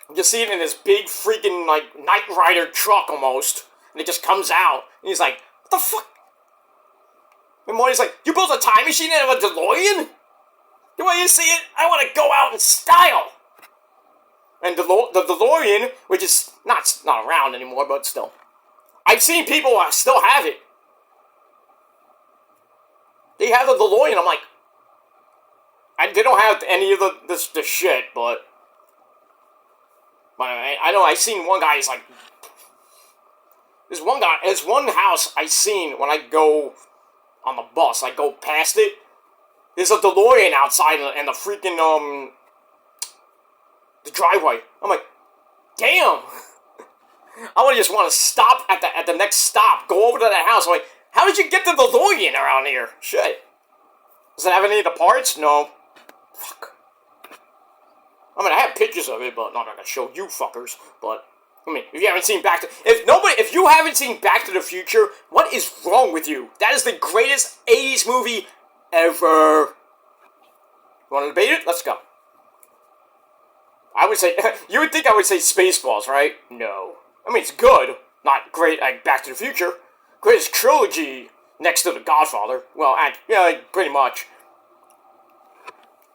You just see it in this big freaking, like, Knight Rider truck almost. And it just comes out. And he's like, what the fuck? And Marty's like, you built a time machine out of a DeLorean? The way you see it, I want to go out in style. And the DeLorean, which is not around anymore, but still. I've seen people still have it. They have the DeLorean. I'm like, they don't have any of the shit, but I know I seen one guy. He's like, there's one house I seen when I go on the bus. I go past it. There's a DeLorean outside and the freaking the driveway. I'm like, damn. I would just want to stop at the next stop, go over to that house. I'm like, how did you get the DeLorean around here? Shit. Does it have any of the parts? No. Fuck. I mean, I have pictures of it, but I'm not gonna show you fuckers. But I mean, if you haven't seen if you haven't seen Back to the Future, what is wrong with you? That is the greatest 80s movie ever. You want to debate it? Let's go. I would say, you would think I would say Spaceballs, right? No. I mean, it's good. Not great like Back to the Future. Greatest trilogy next to The Godfather. Well, yeah, pretty much.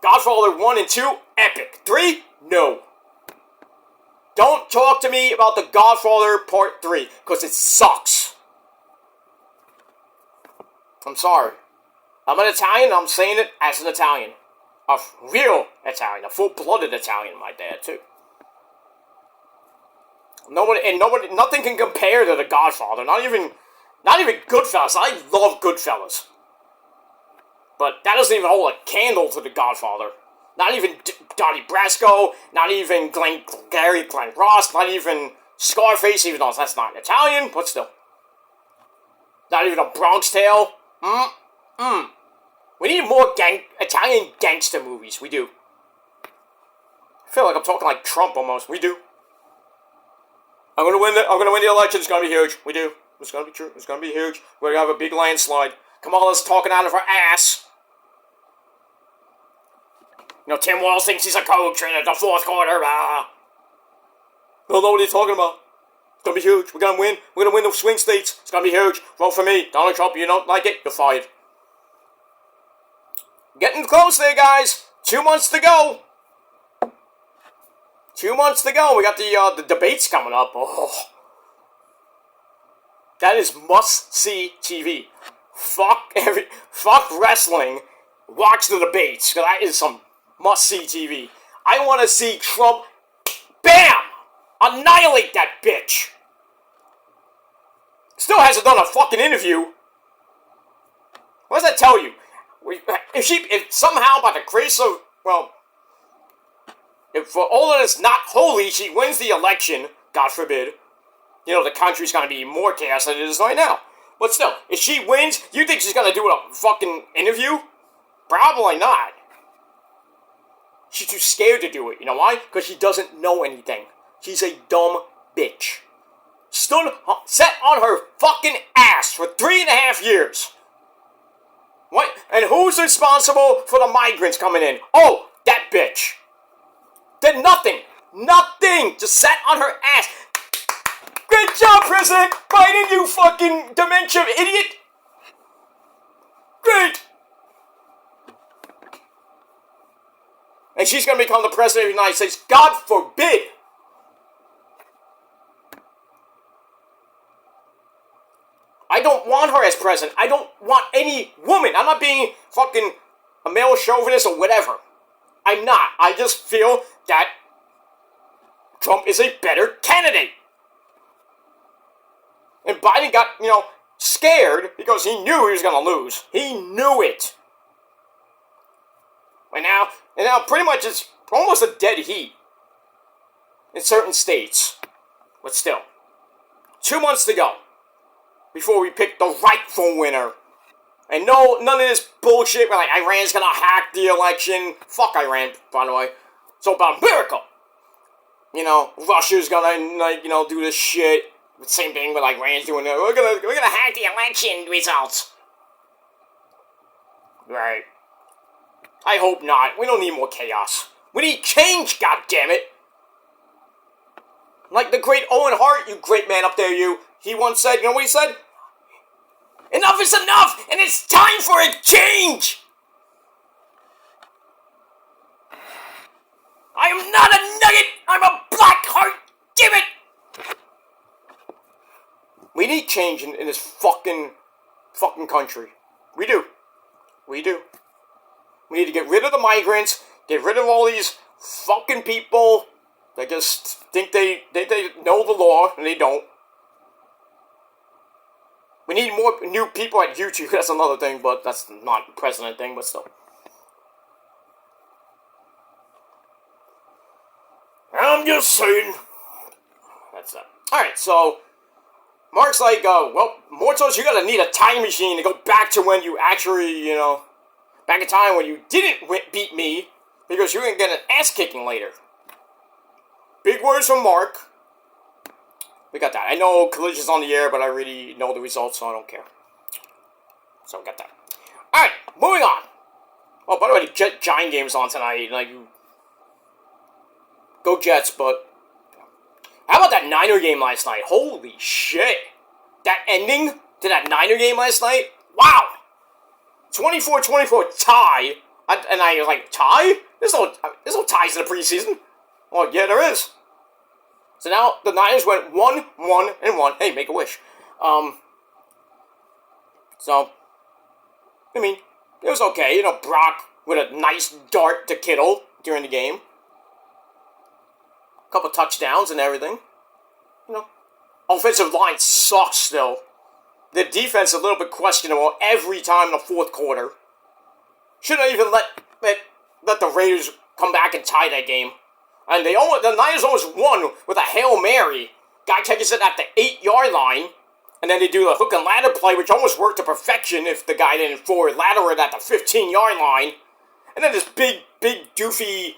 Godfather 1 and 2, epic. 3, no. Don't talk to me about The Godfather Part 3, because it sucks. I'm sorry. I'm an Italian, I'm saying it as an Italian. A real Italian, a full-blooded Italian, my dad, too. Nothing can compare to The Godfather. Not even Goodfellas. I love Goodfellas. But that doesn't even hold a candle to The Godfather. Not even Donnie Brasco, not even Glenn Ross, not even Scarface, even though that's not Italian, but still. Not even a Bronx Tale. We need more Italian gangster movies. We do. I feel like I'm talking like Trump almost. We do. I'm gonna win the election. It's gonna be huge. We do. It's gonna be true. It's gonna be huge. We're gonna have a big landslide. Kamala's talking out of her ass. You know, Tim Walz thinks he's a coach in the fourth quarter. Don't know what he's talking about. It's gonna be huge. We're gonna win. We're gonna win the swing states. It's gonna be huge. Vote for me. Donald Trump, you don't like it, you're fired. Getting close there, guys. 2 months to go. 2 months to go. We got the debates coming up. Oh. That is must-see TV. Fuck wrestling. Watch the debates, because that is some must-see TV. I want to see Trump, BAM! Annihilate that bitch! Still hasn't done a fucking interview. What does that tell you? If somehow, by the grace of, well, if for all that is not holy, she wins the election, God forbid, you know, the country's gonna be more chaos than it is right now. But still, if she wins, you think she's gonna do a fucking interview? Probably not. She's too scared to do it. You know why? Because she doesn't know anything. She's a dumb bitch. Sat on her fucking ass for 3.5 years. What? And who's responsible for the migrants coming in? Oh, that bitch. Did nothing. Nothing. Just sat on her ass. Great job, President Biden, you fucking dementia idiot. Great. And she's going to become the President of the United States. God forbid. I don't want her as president. I don't want any woman. I'm not being fucking a male chauvinist or whatever. I'm not. I just feel that Trump is a better candidate. And Biden got, scared because he knew he was going to lose. He knew it. And now pretty much it's almost a dead heat in certain states. But still, 2 months to go before we pick the rightful winner. And no, none of this bullshit where, like, Iran's gonna hack the election. Fuck Iran, by the way. It's all about America. Russia's gonna, do this shit. Same thing with, like, Iran's doing it. We're gonna hack the election results. Right. I hope not. We don't need more chaos. We need change, goddammit! Like the great Owen Hart, you great man up there, you. He once said, you know what he said? Enough is enough, and it's time for a change! I am not a nugget! I'm a black heart! Damn it! We need change in this fucking country. We do. We do. We need to get rid of the migrants, get rid of all these fucking people that just think they know the law, and they don't. We need more new people at YouTube, that's another thing, but that's not a president thing, but still. I'm just saying. That's that. Alright, so Mark's like, Mortos, you gotta need a time machine to go back to when you actually, back in time when you didn't beat me, because you're gonna get an ass kicking later. Big words from Mark. We got that. I know Collision's on the air, but I really know the results, so I don't care. So we got that. Alright, moving on. Oh, by the way, the Giant game's on tonight. Go Jets, but how about that Niner game last night? Holy shit. That ending to that Niner game last night? Wow. 24-24 tie. And I was like, tie? There's no ties in the preseason. Well, yeah, there is. So now the Niners went 1-1-1. Hey, make a wish. So, I mean, it was okay. Brock with a nice dart to Kittle during the game. A couple touchdowns and everything. Offensive line sucks still. The defense a little bit questionable every time in the fourth quarter. Shouldn't have even let the Raiders come back and tie that game. And the Niners almost won with a Hail Mary. Guy catches it at the 8-yard line. And then they do the hook and ladder play, which almost worked to perfection if the guy didn't forward ladder it at the 15-yard line. And then this big doofy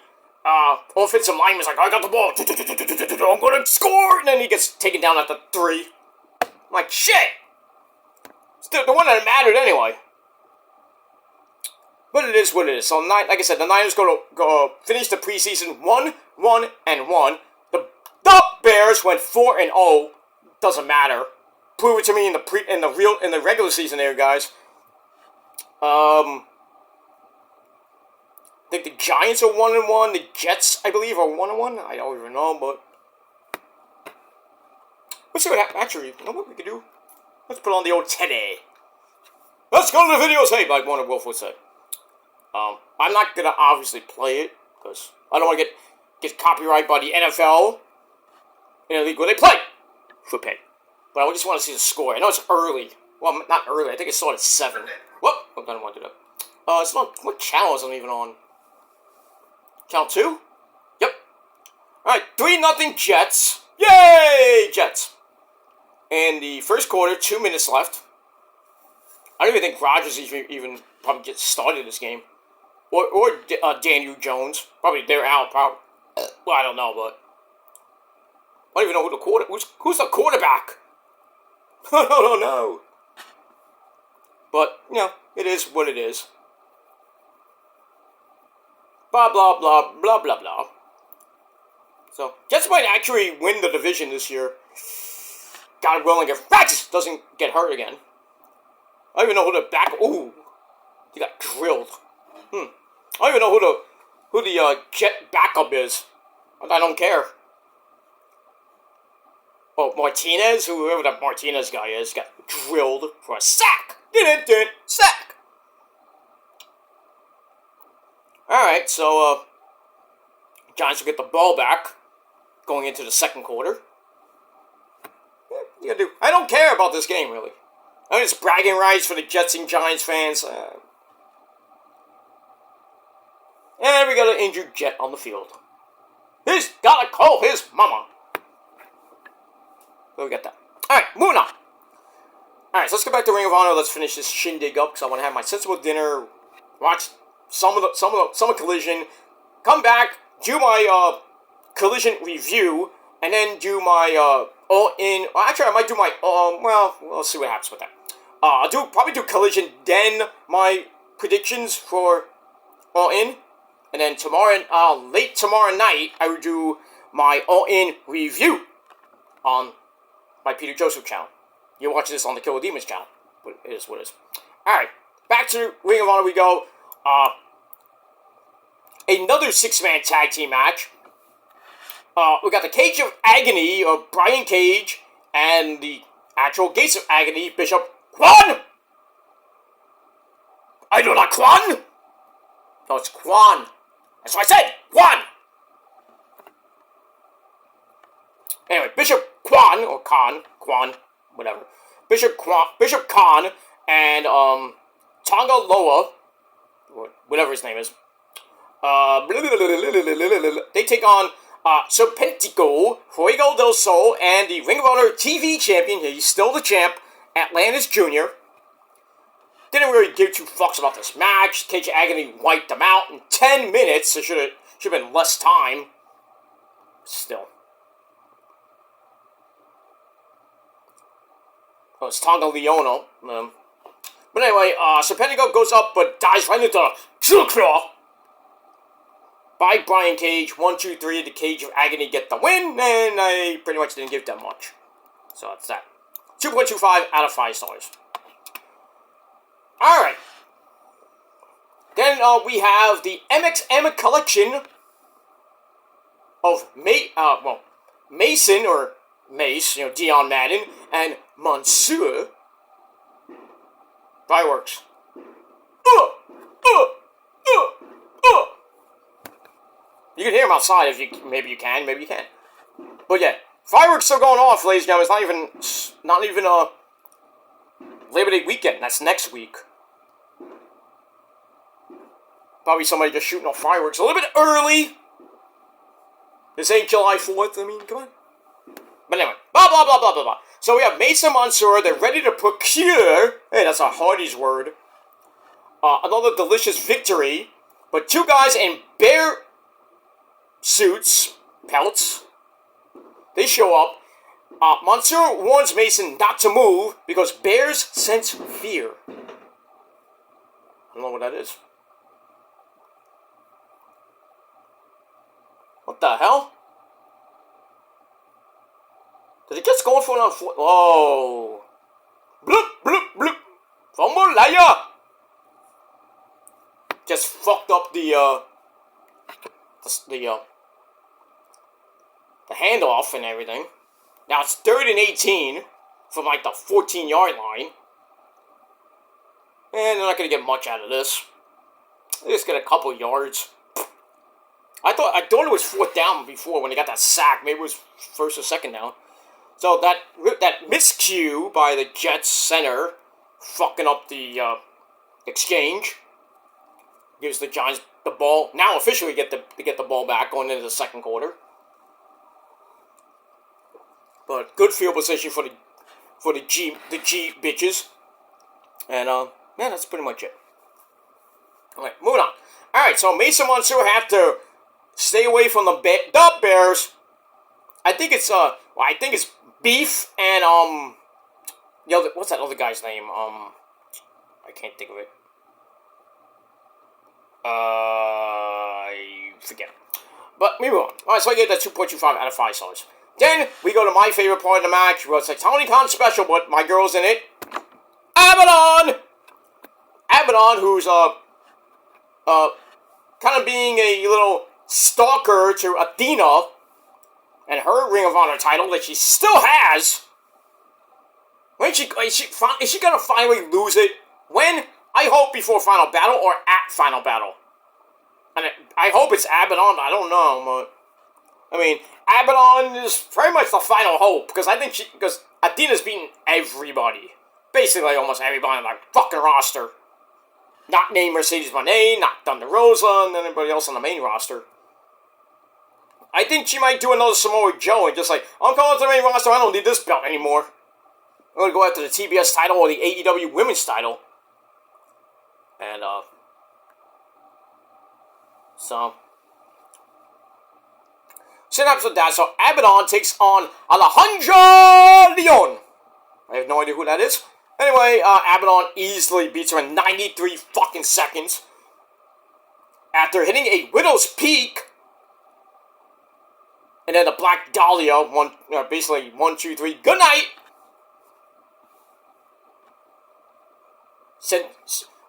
offensive lineman's like, I got the ball. I'm going to score. And then he gets taken down at the 3. I'm like, shit. Still, the one that mattered anyway. But it is what it is. So, like I said, the Niners go finish the preseason 1-1-1. The Bears went 4-0. Doesn't matter. Prove it to me in the regular season, there, guys. I think the Giants are 1-1. The Jets, I believe, are 1-1. I don't even know, but let's see what happens. Actually, you know what we can do? Let's put on the old Teddy. Let's go to the videos. Hey, like Warner Wolf would say. I'm not gonna obviously play it because I don't want to get copyrighted by the NFL in a league where they play for pay. But I just want to see the score. I know it's early. Well, not early. I think it started at 7. Whoop! I don't want to do that. It's not. What channel is it even on? Channel 2? Yep. Alright, 3-0 Jets. Yay! Jets. And the first quarter, 2 minutes left. I don't even think Rodgers even probably gets started this game. or Daniel Jones. Probably they're out. Probably. Well, I don't know, but I don't even know who's the quarterback. I don't know. But it is what it is. Blah blah blah blah blah blah. So Jets might actually win the division this year. God willing, if Rodgers doesn't get hurt again. I don't even know who the back. Ooh, he got drilled. I don't even know who the Jet backup is. I don't care. Oh, Martinez, whoever that Martinez guy is, got drilled for a sack. Sack. All right, so Giants will get the ball back going into the second quarter. Yeah, I don't care about this game really. I mean, it's bragging rights for the Jets and Giants fans. And we got an injured Jet on the field. He's gotta call his mama. So we got that. Alright, moving on. Alright, so let's get back to Ring of Honor. Let's finish this shindig up because I want to have my sensible dinner, watch some of Collision, come back, do my Collision review, and then do my all-in. Actually, I might do my well, we'll see what happens with that. I'll probably do Collision, then my predictions for all-in. And then late tomorrow night, I will do my all-in review on my Peter Joseph channel. You're watching this on the Killer Demons channel. But it is what it is. Alright, back to Ring of Honor we go. Another 6-man tag team match. We got the Cage of Agony of Brian Cage and the actual Gates of Agony, Bishop Quan! I do not Quan! No, it's Quan. That's what I said! Quan! Anyway, Bishop Quan, or Quan, whatever. Bishop Khan and Tonga Loa, whatever his name is. They take on Serpentico, Fuego del Sol, and the Ring of Honor TV champion. He's still the champ, Atlantis Jr. Didn't really give two fucks about this match. Cage of Agony wiped them out in 10 minutes. It should have been less time. Still. Oh, it's Tonga Leona. But anyway, Serpentico goes up but dies right into the True by Brian Cage. 1, 2, 3. The Cage of Agony get the win, and I pretty much didn't give them much. So that's that. 2.25 out of 5 stars. Alright. Then we have the MXM collection of Mason, or Mace, Dion Madden, and Monsieur. Fireworks. You can hear him outside if you, maybe you can. But yeah, fireworks still going off, ladies and gentlemen. It's not even Labor Day weekend. That's next week. Probably somebody just shooting off fireworks a little bit early. This ain't July 4th. I mean, come on. But anyway, blah, blah, blah, blah, blah, blah. So we have Mason Mansoor. They're ready to procure. Hey, that's a Hardy's word. Another delicious victory. But two guys in bear suits, pelts. They show up. Mansoor warns Mason not to move because bears sense fear. I don't know what that is. What the hell? Did it just go for an unfortunate? Oh. Bloop, bloop, bloop. Fumble-laya. Just fucked up the handoff and everything. Now it's 3rd and 18 from like the 14-yard line. And they're not going to get much out of this. They just get a couple yards. I thought it was 4th down before when they got that sack. Maybe it was 1st or 2nd down. So that miscue by the Jets center fucking up the exchange gives the Giants the ball. Now officially get the ball back going into the second quarter. But good field position for the G bitches. And man, that's pretty much it. Okay, moving on. Alright, so Mason Mansoor have to stay away from the Bears. I think it's Beef and what's that other guy's name? I can't think of it. I forget. But moving on. Alright, so I gave that 2.25 out of 5 stars. Then we go to my favorite part of the match, where it's a Tony Khan special, but my girl's in it. Abaddon, who's kind of being a little stalker to Athena and her Ring of Honor title that she still has. When is she gonna finally lose it? When? I hope before Final Battle or at Final Battle. And I hope it's Abaddon, but I don't know. But I mean, Abaddon is pretty much the final hope, because because Athena's beaten everybody. Basically almost everybody on the fucking roster. Not named Mercedes Moné, not Thunder Rosa, and anybody else on the main roster. I think she might do another Samoa Joe and just like, I'm calling to the main roster, I don't need this belt anymore. I'm going to go after the TBS title or the AEW Women's title. And, so happens with that. So, Abaddon takes on Alejandra Leon. I have no idea who that is. Anyway, Abaddon easily beats her in 93 fucking seconds. After hitting a Widow's Peak. And then the Black Dahlia, basically 1, 2, 3, good night!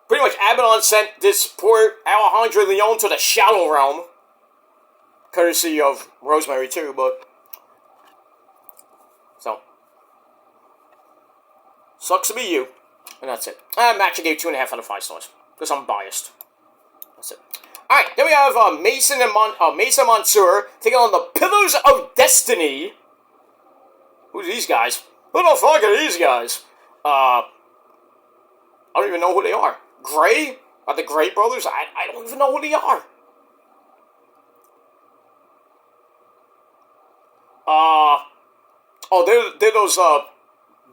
Pretty much Abaddon sent this poor Alejandra Leon to the Shadow Realm. Courtesy of Rosemary too, but... So. Sucks to be you. And that's it. Match I gave 2.5 out of 5 stars. Because I'm biased. That's it. Alright, then we have Mason Mansoor taking on the Pillars of Destiny. Who's these guys? Who the fuck are these guys? I don't even know who they are. Gray? Are the Gray brothers? I don't even know who they are. They're those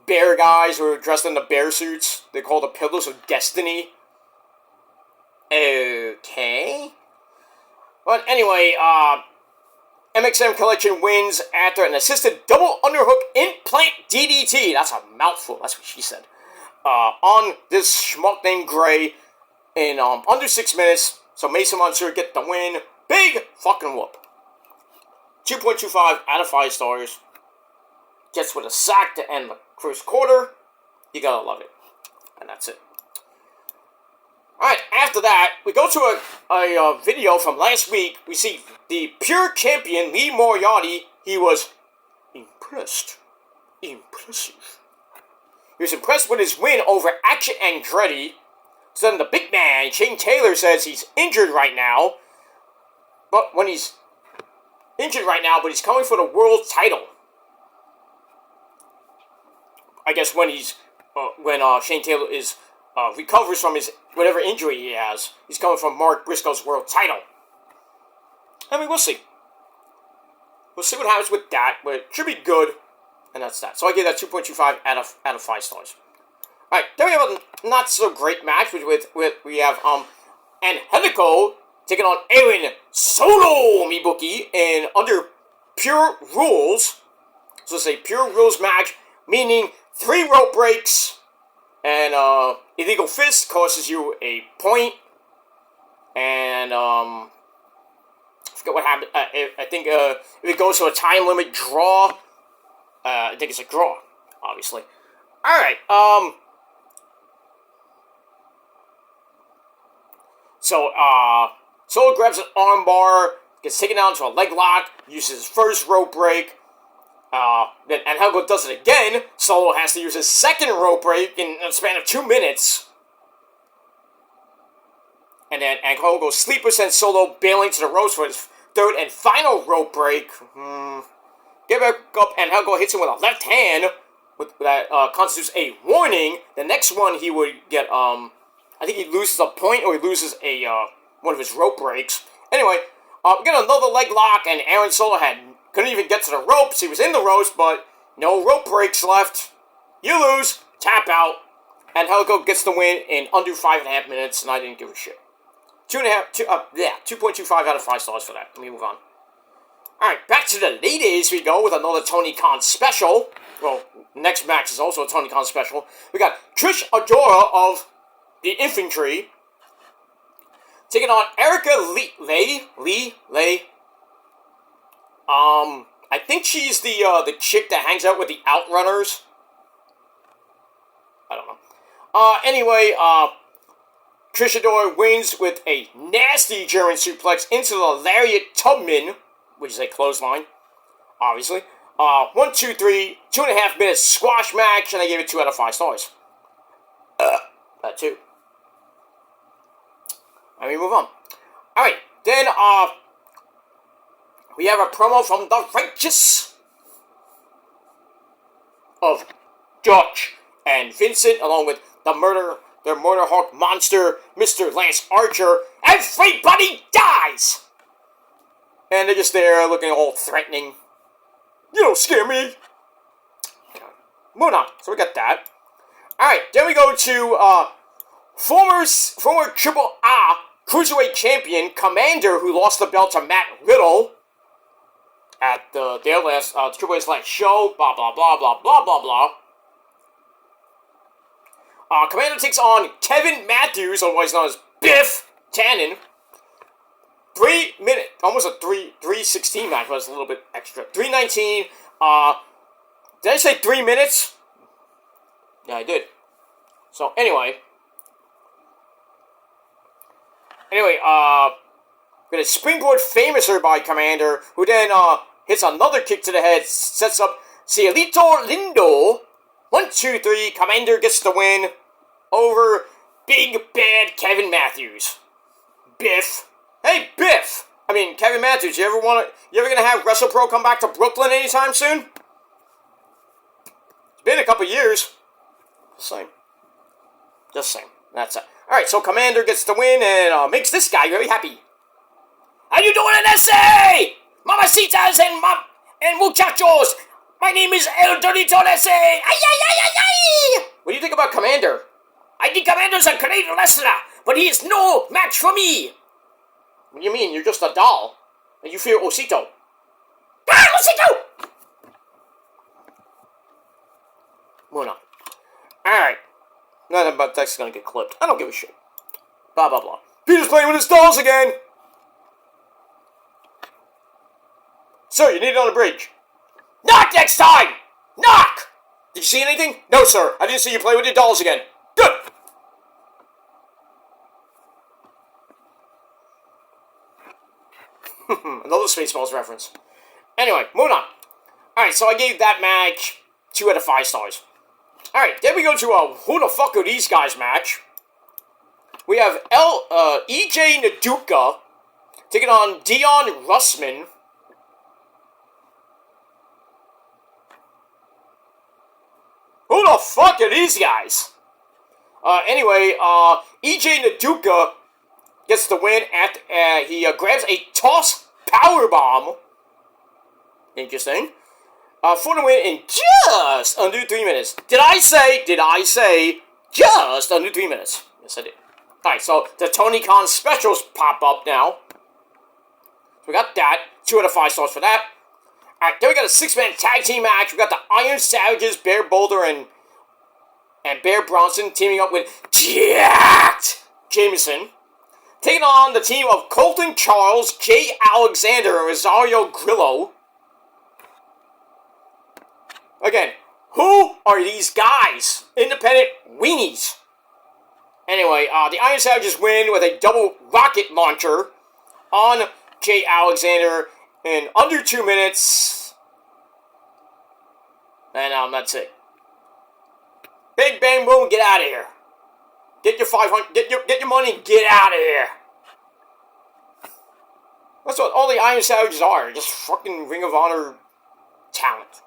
bear guys who are dressed in the bear suits. They call the Pillars of Destiny. Okay. But anyway, MXM Collection wins after an assisted double underhook implant DDT. That's a mouthful. That's what she said. On this schmuck named Gray in under 6 minutes. So Mason Mansoor get the win. Big fucking whoop. 2.25 out of 5 stars. Gets with a sack to end the first quarter. You gotta love it. And that's it. Alright, after that, we go to a video from last week. We see the pure champion, Lee Moriarty. He was impressed. Impressive. He was impressed with his win over Action Andretti. So then the big man, Shane Taylor, says he's injured right now. But he's coming for the world title. I guess when Shane Taylor recovers from his whatever injury he has, he's coming from Mark Briscoe's world title. I mean, we'll see. We'll see what happens with that, but it should be good. And that's that. So I give that 2.25 out of 5 stars. Alright, then we have a not so great match we have Angelico taking on Aaron Solo Mibuki in under Pure Rules. So it's a Pure Rules match, meaning 3 rope breaks and illegal fist costs you a point. And I forget what happened. I think if it goes to a time limit draw, I think it's a draw, obviously. Alright, so, Solo grabs an armbar, gets taken down to a leg lock, uses his first rope break, then Angelico does it again. Solo has to use his second rope break in a span of 2 minutes. And then Angelico goes sleeper, sends Solo bailing to the ropes for his third and final rope break. Get back up, Angelico hits him with a left hand, that constitutes a warning. The next one he would get, I think he loses a point or he loses one of his rope breaks. Anyway, we get another leg lock, and Aaron Solo couldn't even get to the ropes. He was in the ropes, but no rope breaks left. You lose, tap out, and Angelico gets the win in under 5.5 minutes, and I didn't give a shit. 2.25 out of 5 stars for that. Let me move on. Alright, back to the ladies we go with another Tony Khan special. Well, next match is also a Tony Khan special. We got Trish Adora of the Infantry taking on Erica Lee. I think she's the chick that hangs out with the Outrunners. I don't know. Anyway, Trish Adora wins with a nasty German suplex into the Lariat Tubman, which is a clothesline, obviously. 1, 2, 3, 2.5 minute squash match, and I gave it 2 out of 5 stars. That too. And we move on. Alright, then, we have a promo from the Righteous of Dutch and Vincent, along with the Murder Hawk monster, Mr. Lance Archer. Everybody dies! And they're just there looking all threatening. You don't scare me! Moving on. So we got that. Alright, then we go to former Triple A Cruiserweight Champion, Commander, who lost the belt to Matt Riddle at their last, Triple A's last show. Blah, blah, blah, blah, blah, blah, blah. Commander takes on Kevin Matthews, otherwise known as Biff Tannen. 3 minute, almost a 3:16 match, but it's a little bit extra. 3:19. Did I say 3 minutes? Yeah, I did. So anyway, got a springboard famouser by Commander, who then hits another kick to the head, sets up Cielito Lindo. 1, 2, 3. Commander gets the win over Big Bad Kevin Matthews. Biff. Hey, Biff! I mean, Kevin Matthews, you ever gonna have WrestlePro come back to Brooklyn anytime soon? It's been a couple years. Just saying. That's it. Alright, so Commander gets the win and makes this guy very happy. How you doing in S.A.? Mamacitas and muchachos! My name is El Dorito S.A. Ay, ay, ay, ay, ay! What do you think about Commander? I think Commander's a great wrestler, but he is no match for me. What do you mean? You're just a doll. And you fear Osito. Ah, Osito! Moving on. Alright. Nothing about that's gonna get clipped. I don't give a shit. Blah, blah, blah. Peter's playing with his dolls again! Sir, you need it on the bridge. Knock next time! Knock! Did you see anything? No, sir. I didn't see you play with your dolls again. Good! Another Spaceballs reference. Anyway, moving on. Alright, so I gave that match 2 out of 5 stars. Alright, then we go to a Who the Fuck Are These Guys match. We have EJ Naduka taking on Dion Russman. Who the fuck are these guys? Anyway, EJ Naduka gets the win after he grabs a toss powerbomb. Interesting. For the win in just under 3 minutes. Did I say just under 3 minutes? Yes, I did. Alright, so the Tony Khan specials pop up now. So we got that. 2 out of 5 stars for that. Alright, then we got a 6-man tag team match. We got the Iron Savages, Bear Boulder, and Bear Bronson teaming up with Jacked Jameson. Taking on the team of Colton Charles, Jay Alexander, and Rosario Grillo. Again, who are these guys? Independent weenies. Anyway, the Iron Savages win with a double rocket launcher on Jay Alexander in under 2 minutes. And that's it. Big Bang Boom, get out of here. Get your 500, get your money and get out of here. That's what all the Iron Savages are, just fucking Ring of Honor talent.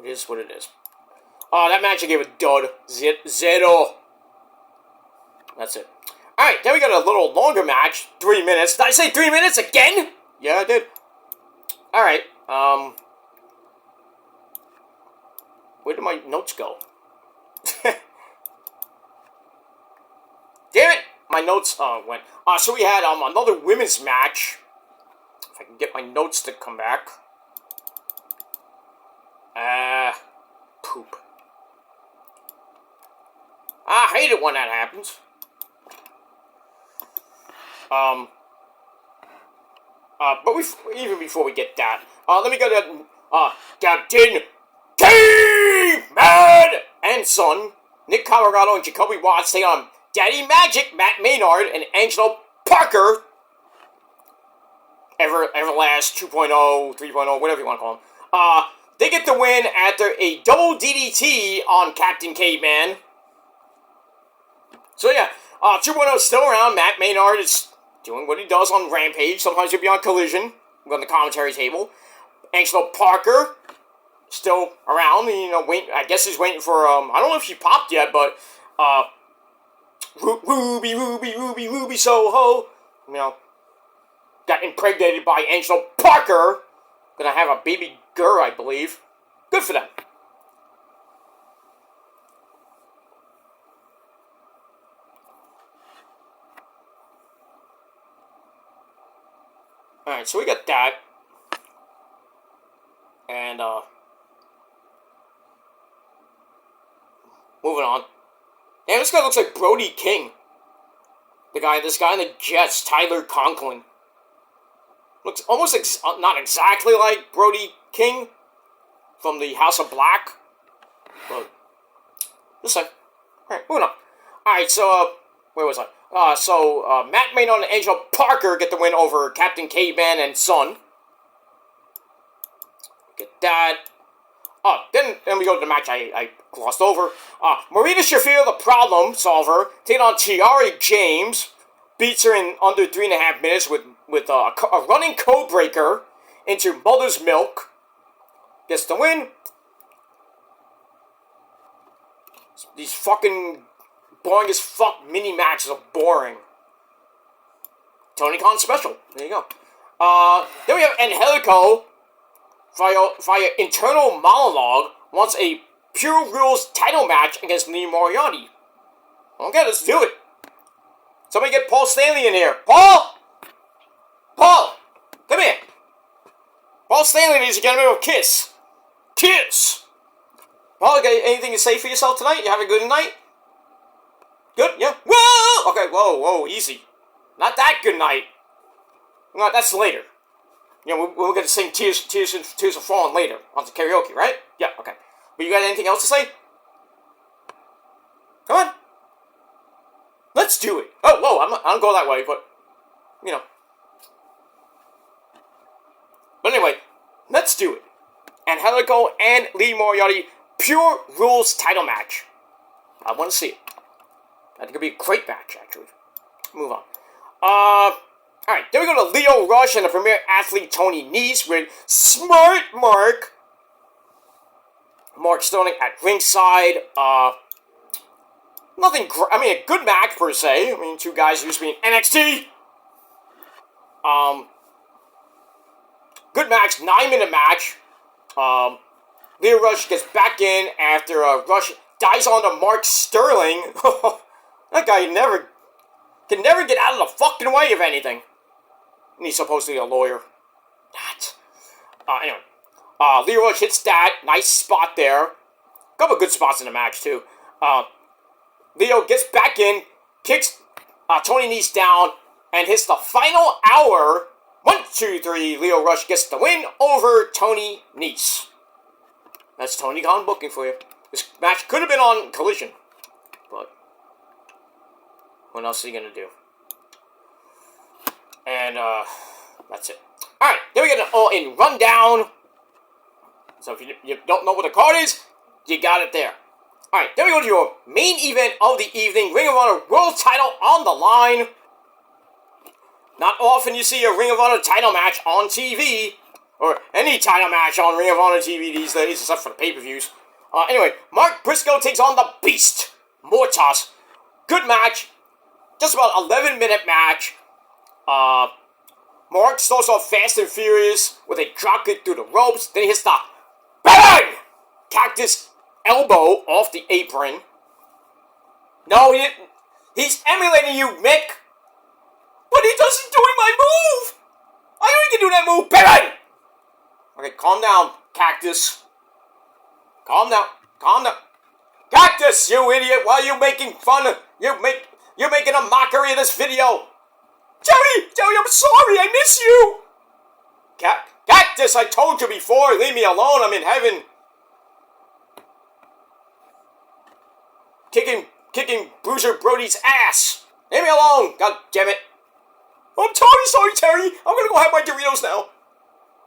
It is what it is. That match I gave a dud. 0. That's it. Alright, then we got a little longer match. 3 minutes. Did I say 3 minutes again? Yeah, I did. Alright, where did my notes go? Damn it! my notes went. So we had another women's match. If I can get my notes to come back. Poop. I hate it when that happens. But even before we get that, let me go to Captain Caveman and Son, Nick Colorado and Jacoby Watts take on Daddy Magic, Matt Maynard, and Angelo Parker. Everlast 2.0, 3.0, whatever you want to call them. They get the win after a double DDT on Captain Caveman. So yeah, 2.0 is still around. Matt Maynard is doing what he does on Rampage. Sometimes he'll be on Collision, on the commentary table. Angelo Parker, still around. I guess he's waiting for, I don't know if she popped yet, but, Ruby Soho, got impregnated by Angelo Parker. Gonna have a baby girl, I believe. Good for them. Alright, so we got that. And, moving on. And this guy looks like Brody King. This guy in the Jets, Tyler Conklin. Looks almost, not exactly like Brody King from the House of Black. But, just like, alright, moving on. Alright, so, where was I? Matt Maynard and Angelo Parker get the win over Captain Caveman and Son. Get that. Then we go to the match I glossed over. Marina Shafir, the problem solver, taking on Tiari James. Beats her in under 3.5 minutes with a running code breaker into Mother's Milk. Gets the win. These fucking boring as fuck mini matches are boring. Tony Khan special. There you go. Then we have Angelico via internal monologue wants a Pure Rules title match against Lee Moriarty. Okay, let's do it. Somebody get Paul Stanley in here. Paul! Paul! Come here. Paul Stanley needs to get him a kiss. Kiss! Paul, got anything to say for yourself tonight? You having a good night? Good? Yeah? Whoa! Okay, whoa, easy. Not that good night. No, that's later. We're going to sing Tears Are Falling later on the karaoke, right? Yeah, okay. But you got anything else to say? Come on. Let's do it. Oh, whoa, I don't go that way, but, But anyway, let's do it. Angelico and Lee Moriarty, Pure Rules title match. I want to see it. I think it'll be a great match, actually. Move on. Alright, then we go to Leo Rush and the premier athlete Tony Nese with Smart Mark. Mark Sterling at ringside. A good match per se. Two guys who used to be in NXT. Good match, 9-minute match. Leo Rush gets back in after Rush dies onto Mark Sterling. That guy can never get out of the fucking way of anything. And he's supposed to be a lawyer. Anyway. Leo Rush hits that. Nice spot there. Couple good spots in the match, too. Leo gets back in, kicks Tony Nese down, and hits the final hour. 1, 2, 3. Leo Rush gets the win over Tony Nese. That's Tony Khan booking for you. This match could have been on Collision. But what else are you going to do? And, that's it. Alright, then we get an all-in rundown. So if you don't know what the card is, you got it there. Alright, then we go to your main event of the evening. Ring of Honor World Title on the line. Not often you see a Ring of Honor title match on TV. Or any title match on Ring of Honor TV these days, except for the pay-per-views. Anyway, Mark Briscoe takes on the Beast, Mortas. Good match. Just about 11-minute match. Mark starts off fast and furious with a dropkick through the ropes. Then he hits the BANG! Cactus elbow off the apron. No, he didn't. He's emulating you, Mick. But he doesn't doing my move. I know he can do that move. Pivot. Okay, calm down, Cactus. Calm down. Calm down. Cactus, you idiot. Why are you making fun? You're making a mockery of this video. Jerry, I'm sorry. I miss you. Cactus, I told you before. Leave me alone. I'm in heaven. Kicking Bruiser Brody's ass. Leave me alone. God damn it. I'm sorry, Terry. I'm gonna go have my Doritos now.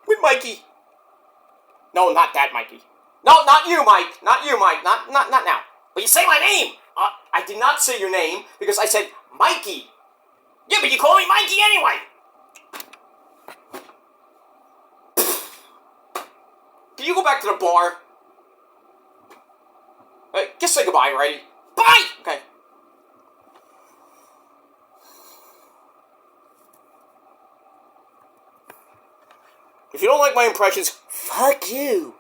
With Mikey. No, not that Mikey. No, not you, Mike. Not you, Mike. Not now. But you say my name. I did not say your name because I said Mikey. Yeah, but you call me Mikey anyway. Can you go back to the bar? Just say goodbye already. Bye! Okay. If you don't like my impressions, fuck you.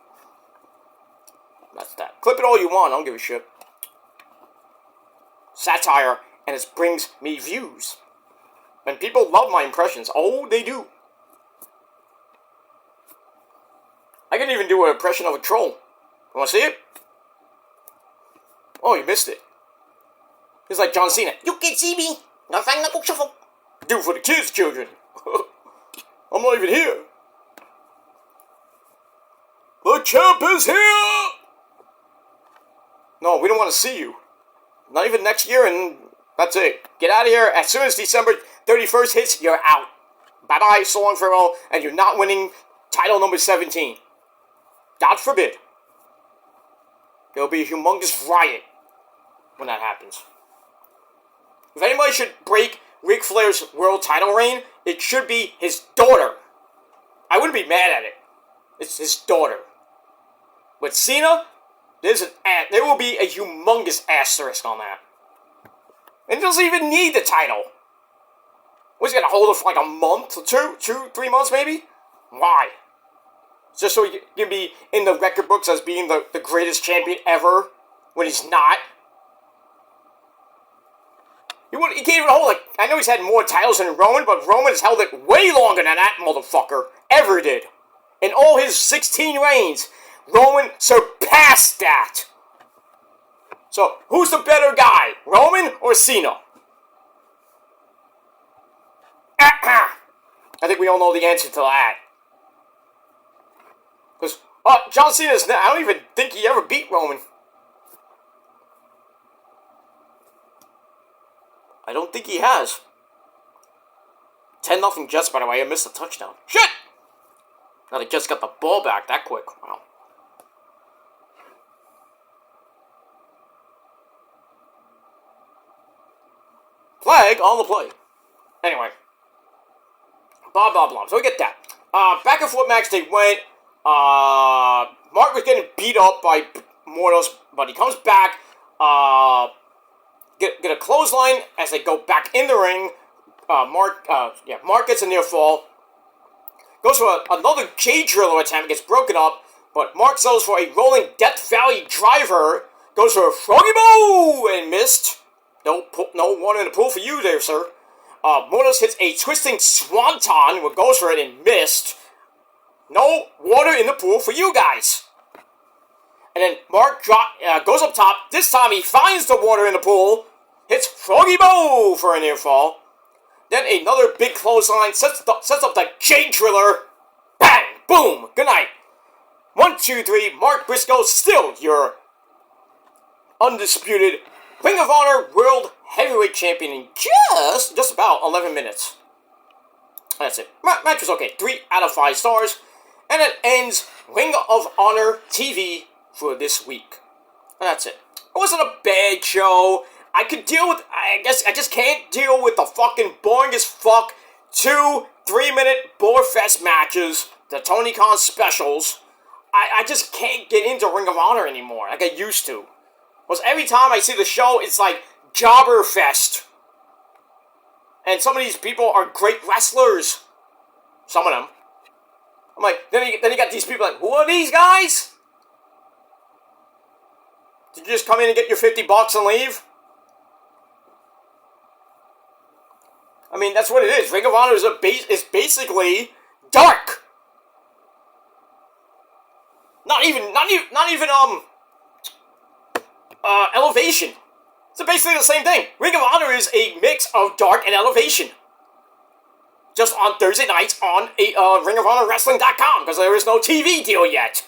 That's that. Clip it all you want, I don't give a shit. Satire, and it brings me views. And people love my impressions. Oh, they do. I can even do an impression of a troll. You wanna see it? Oh, you missed it. It's like John Cena. You can see me. Do for the kids, children. I'm not even here. The champ is here! No, we don't want to see you. Not even next year, and that's it. Get out of here. As soon as December 31st hits, you're out. Bye-bye, so long, farewell, and you're not winning title number 17. God forbid. There'll be a humongous riot when that happens. If anybody should break Ric Flair's world title reign, it should be his daughter. I wouldn't be mad at it. It's his daughter. With Cena, there will be a humongous asterisk on that. And he doesn't even need the title. What's he gonna hold it for like a month or 3 months maybe? Why? Just so he can be in the record books as being the greatest champion ever, when he's not. He can't even hold it. I know he's had more titles than Roman, but Roman has held it way longer than that motherfucker ever did. In all his 16 reigns, Roman surpassed that. So, who's the better guy? Roman or Cena? I think we all know the answer to that. Because, John Cena's, I don't even think he ever beat Roman. I don't think he has. 10-0 Jets, by the way. I missed a touchdown. Shit! Now they just got the ball back that quick. Wow. Flag on the play. Anyway. Blah, blah, blah. So we get that. Back and forth match they went. Mark was getting beat up by Mortos, but he comes back. Get a clothesline as they go back in the ring. Mark gets a near fall. Goes for another J-Driller attempt, gets broken up, but Mark sells for a rolling Death Valley driver. Goes for a froggy bow and missed. No water in the pool for you there, sir. Mortos hits a twisting swanton, goes for it and missed. No water in the pool for you guys. And then Mark goes up top. This time he finds the water in the pool. Hits Froggy Bow for a near fall. Then another big clothesline. Sets up the J-Driller. Bang! Boom! Good night. 1, 2, 3. Mark Briscoe still your undisputed Ring of Honor World Heavyweight Champion in just about 11 minutes. That's it. Match was okay. 3 out of 5 stars. And it ends Ring of Honor TV for this week. And that's it. It wasn't a bad show. I could deal with, I guess, I just can't deal with the fucking boring as fuck 2 3-minute bore-fest matches, the Tony Khan specials. I just can't get into Ring of Honor anymore like I used to. Because every time I see the show, it's like Jobber Fest. And some of these people are great wrestlers. Some of them. I'm like, then you got these people like, who are these guys? Did you just come in and get your $50 and leave? I mean, that's what it is. Ring of Honor is basically dark. Not even elevation. It's basically the same thing. Ring of Honor is a mix of dark and elevation. Just on Thursday nights on ringofhonorwrestling.com, because there is no TV deal yet.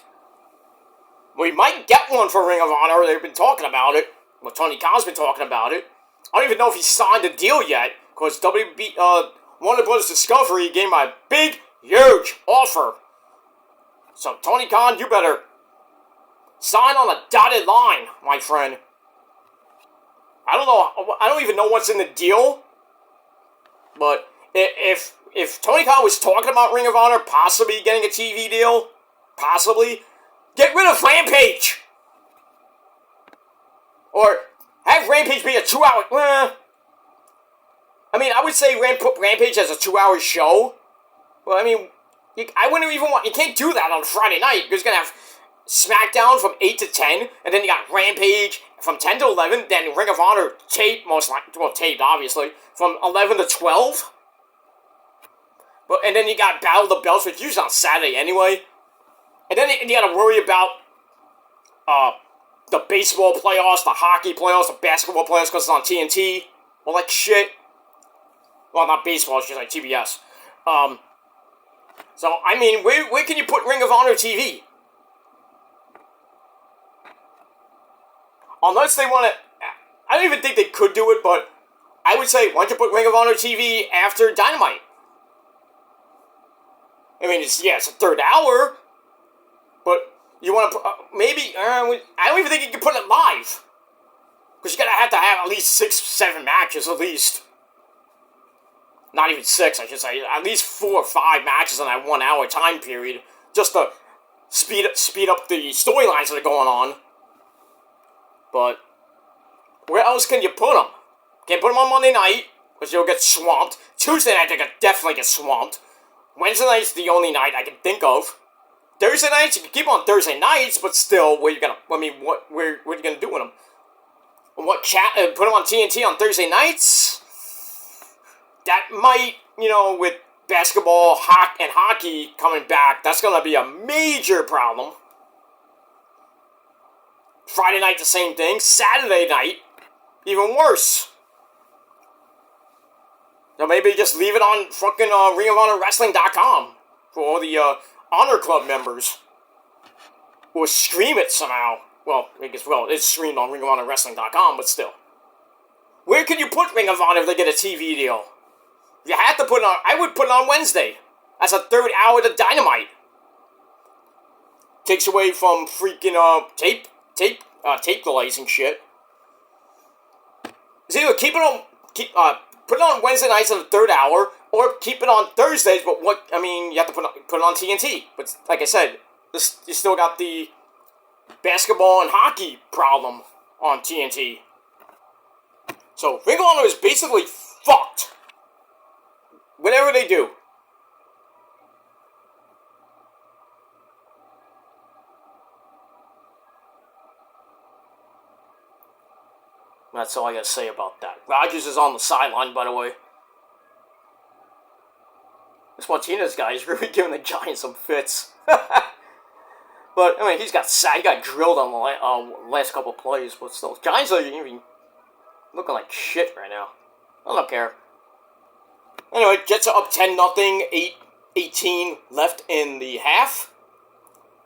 We might get one for Ring of Honor. They've been talking about it. Well, Tony Khan's been talking about it. I don't even know if he signed a deal yet, because Warner Bros. Discovery gave him a big, huge offer. So, Tony Khan, you better sign on a dotted line, my friend. I don't know. I don't even know what's in the deal. But if Tony Khan was talking about Ring of Honor possibly getting a TV deal, possibly, get rid of Rampage. Or have Rampage be a 2-hour... I mean, I would say put Rampage as a 2-hour show. Well, I mean, I wouldn't even want... You can't do that on Friday night. You're just going to have SmackDown from 8 to 10, and then you got Rampage from 10 to 11, then Ring of Honor taped, most likely, well, taped, obviously, from 11 to 12. And then you got Battle of the Belts, which is usually on Saturday anyway. And then you got to worry about the baseball playoffs, the hockey playoffs, the basketball playoffs, because it's on TNT. All that shit. Well, not baseball, it's just like TBS. So, I mean, where can you put Ring of Honor TV? Unless they want to... I don't even think they could do it, but I would say, why don't you put Ring of Honor TV after Dynamite? I mean, it's a third hour, but you want to... maybe... I don't even think you can put it live. Because you're going to have at least 6, 7 matches, at least. Not even 6, I should say. At least 4 or 5 matches in that 1 hour time period. Just to speed up the storylines that are going on. But where else can you put them? Can't put them on Monday night, because you'll get swamped. Tuesday night, they could definitely get swamped. Wednesday night's the only night I can think of. Thursday nights, you can keep on Thursday nights, but still, what are you gonna do with them? Put them on TNT on Thursday nights? That might, with basketball and hockey coming back, that's gonna be a major problem. Friday night, the same thing. Saturday night, even worse. So maybe just leave it on fucking ringofhonorwrestling.com for all the Honor Club members. Or stream it somehow. Well, it's streamed on ringofhonorwrestling.com, but still. Where can you put Ring of Honor if they get a TV deal? If you had to put it on, I would put it on Wednesday. That's a third hour to Dynamite. Takes away from freaking tape delays and shit. It's either put it on Wednesday nights at the third hour, or keep it on Thursdays. But you have to put it on TNT. But like I said, you still got the basketball and hockey problem on TNT. So Ring of Honor is basically fucked. Whatever they do. That's all I gotta say about that. Rogers is on the sideline, by the way. This Martinez guy is really giving the Giants some fits. But, he got drilled on the last couple of plays, but still. Giants are even looking like shit right now. I don't care. Anyway, Jets are up 10-0, 8-18 left in the half.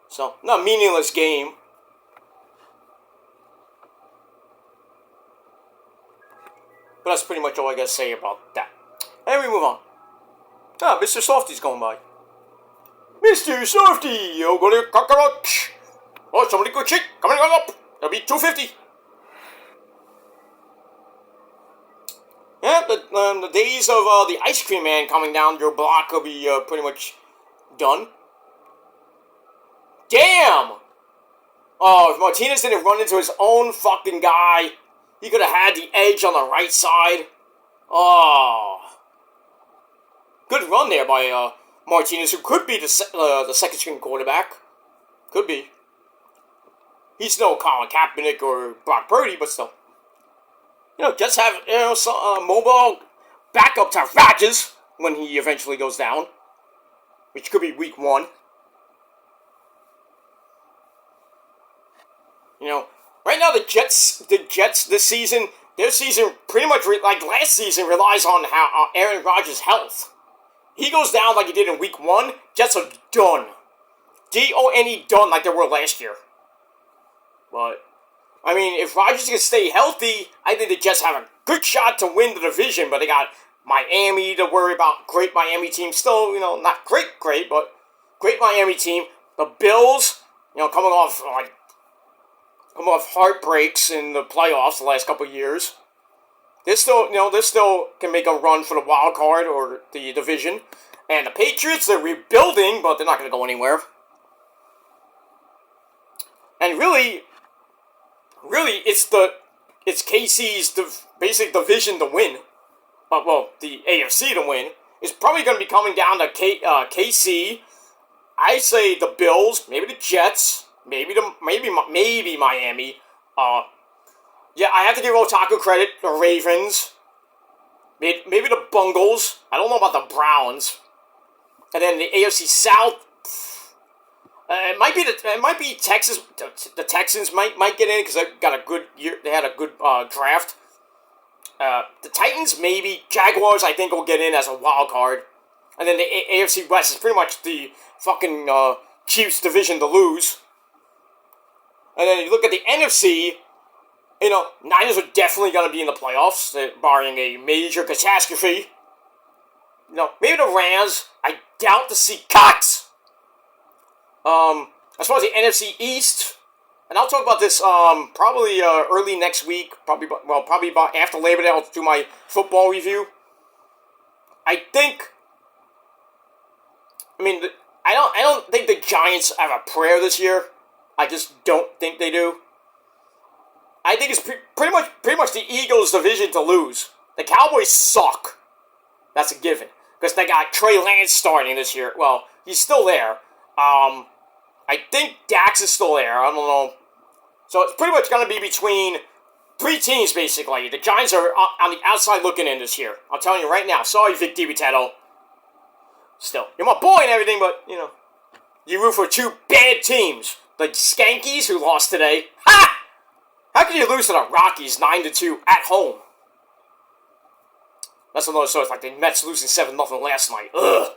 So, not a meaningless game. But that's pretty much all I gotta say about that. And we move on. Mr. Softy's going by. Mr. Softy, you're gonna cockroach. Oh, somebody good shit coming up. That'll be $2.50. Yeah, the days of the ice cream man coming down your block will be pretty much done. Damn! Oh, if Martinez didn't run into his own fucking guy, he could have had the edge on the right side. Oh. Good run there by Martinez, who could be the second string quarterback. Could be. He's no Colin Kaepernick or Brock Purdy, but still. Just have some mobile backup to Rodgers when he eventually goes down, which could be week 1. You know, right now the Jets this season, their season pretty much like last season relies on how Aaron Rodgers' health. He goes down like he did in week 1, Jets are done. D-O-N-E, done like they were last year. But, I mean, if Rodgers can stay healthy, I think the Jets have a good shot to win the division, but they got Miami to worry about. Great Miami team. Still, not great, but great Miami team. The Bills, coming off heartbreaks in the playoffs the last couple of years. They still can make a run for the wild card or the division. And the Patriots, they're rebuilding, but they're not going to go anywhere. And really, it's KC's basic division to win. The AFC to win. It's probably going to be coming down to KC. I say the Bills, maybe the Jets, maybe Miami. I have to give Otaku credit. The Ravens, maybe the Bungles. I don't know about the Browns. And then the AFC South. It might be Texas. The Texans might get in because they got a good year. They had a good draft. The Titans, maybe. Jaguars, I think, will get in as a wild card. And then the AFC West is pretty much the fucking Chiefs division to lose. And then you look at the NFC, Niners are definitely going to be in the playoffs, barring a major catastrophe. Maybe the Rams. I doubt to see Cox. As far as the NFC East, and I'll talk about this probably early next week. Probably about after Labor Day. I'll do my football review. I don't think the Giants have a prayer this year. I just don't think they do. I think it's pretty much the Eagles' division to lose. The Cowboys suck. That's a given. Because they got Trey Lance starting this year. Well, he's still there. I think Dax is still there. I don't know. So it's pretty much going to be between 3 teams, basically. The Giants are on the outside looking in this year. I'm telling you right now. Sorry, Vic DiBitetto. Still, you're my boy and everything, but, you root for 2 bad teams. The Skankies, who lost today. Ha! How can you lose to the Rockies 9-2 at home? That's another story. It's like the Mets losing 7-0 last night. Ugh.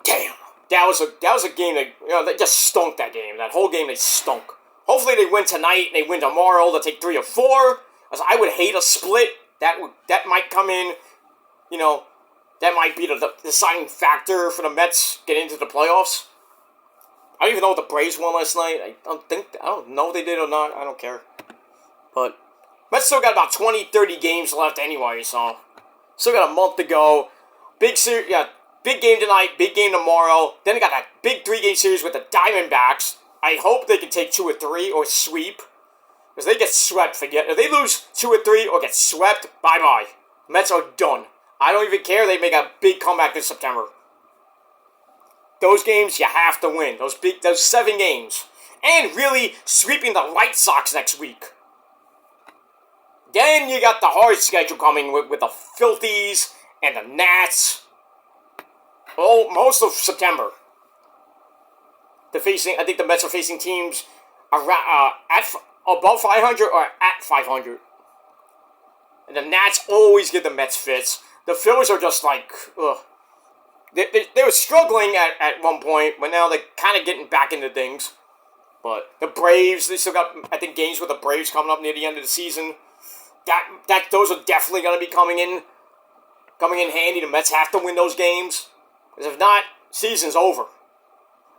Damn. That was a game that, they just stunk that game. That whole game, they stunk. Hopefully they win tonight, they win tomorrow, they'll take 3 or 4. As I would hate a split. That might come in, that might be the deciding factor for the Mets getting into the playoffs. I don't even know what the Braves won last night. I don't know if they did or not. I don't care. But Mets still got about 20-30 games left anyway, so still got a month to go. Big game tonight, big game tomorrow. Then they got that big 3-game series with the Diamondbacks. I hope they can take 2 or 3 or sweep. Because they get swept. If they lose 2 or 3 or get swept, bye-bye. Mets are done. I don't even care. They make a big comeback this September. Those games you have to win. Those 7 games. And really sweeping the White Sox next week. Then you got the hard schedule coming with the Filthies and the Nats. Most of September. I think the Mets are facing teams around, above 500 or at 500. And the Nats always give the Mets fits. The Phillies are just like, ugh. They were struggling at one point, but now they're kind of getting back into things. But the Braves, they still got, I think, games with the Braves coming up near the end of the season. Those are definitely going to be coming in handy. The Mets have to win those games. Because if not, season's over.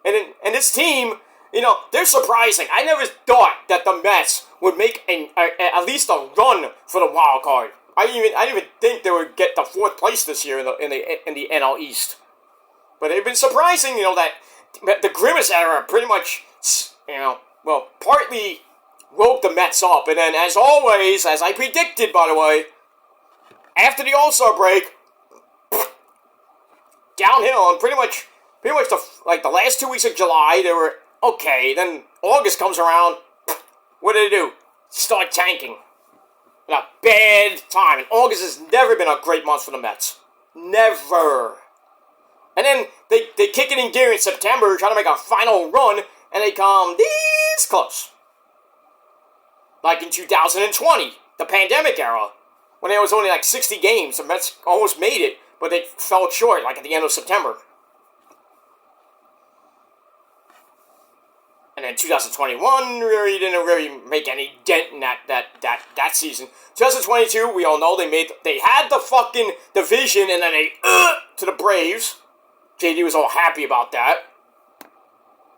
And this team, they're surprising. I never thought that the Mets would make at least a run for the wild card. I didn't even think they would get the 4th place this year in the NL East. But they've been surprising, that the Grimace era pretty much, partly woke the Mets up. And then, as always, as I predicted, by the way, after the All-Star break, downhill, and pretty much the last 2 weeks of July, they were okay. Then August comes around, what do? Start tanking. a bad time. And August has never been a great month for the Mets. Never. And then they kick it in gear in September, trying to make a final run, and they come this close. Like in 2020, the pandemic era, when there was only like 60 games, the Mets almost made it, but they fell short, like at the end of September. And then 2021 really didn't make any dent in that season. 2022, we all know they had the fucking division, and then they to the Braves. JD was all happy about that.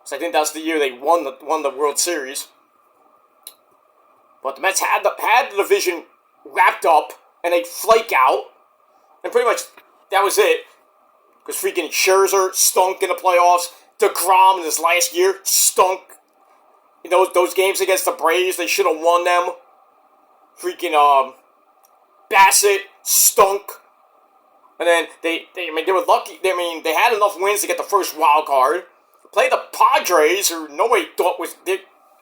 So I think that's the year they won the World Series. But the Mets had the division wrapped up, and they flake out, and pretty much that was it. Because freaking Scherzer stunk in the playoffs. DeGrom in his last year stunk. In those games against the Braves, they should have won them. Freaking Bassett stunk. And then they were lucky. They had enough wins to get the first wild card. Played the Padres, who nobody thought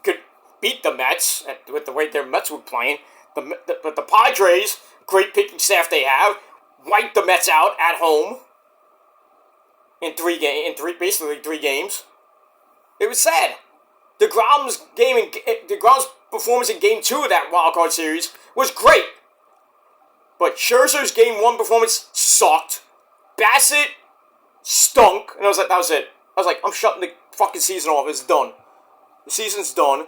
could beat the Mets with the way their Mets were playing. But the Padres, great pitching staff they have, wiped the Mets out at home basically three games. It was sad. DeGrom's performance in Game 2 of that wild card series was great. But Scherzer's Game 1 performance sucked. Bassett stunk. And I was like, that was it. I was like, I'm shutting the fucking season off. It's done. The season's done.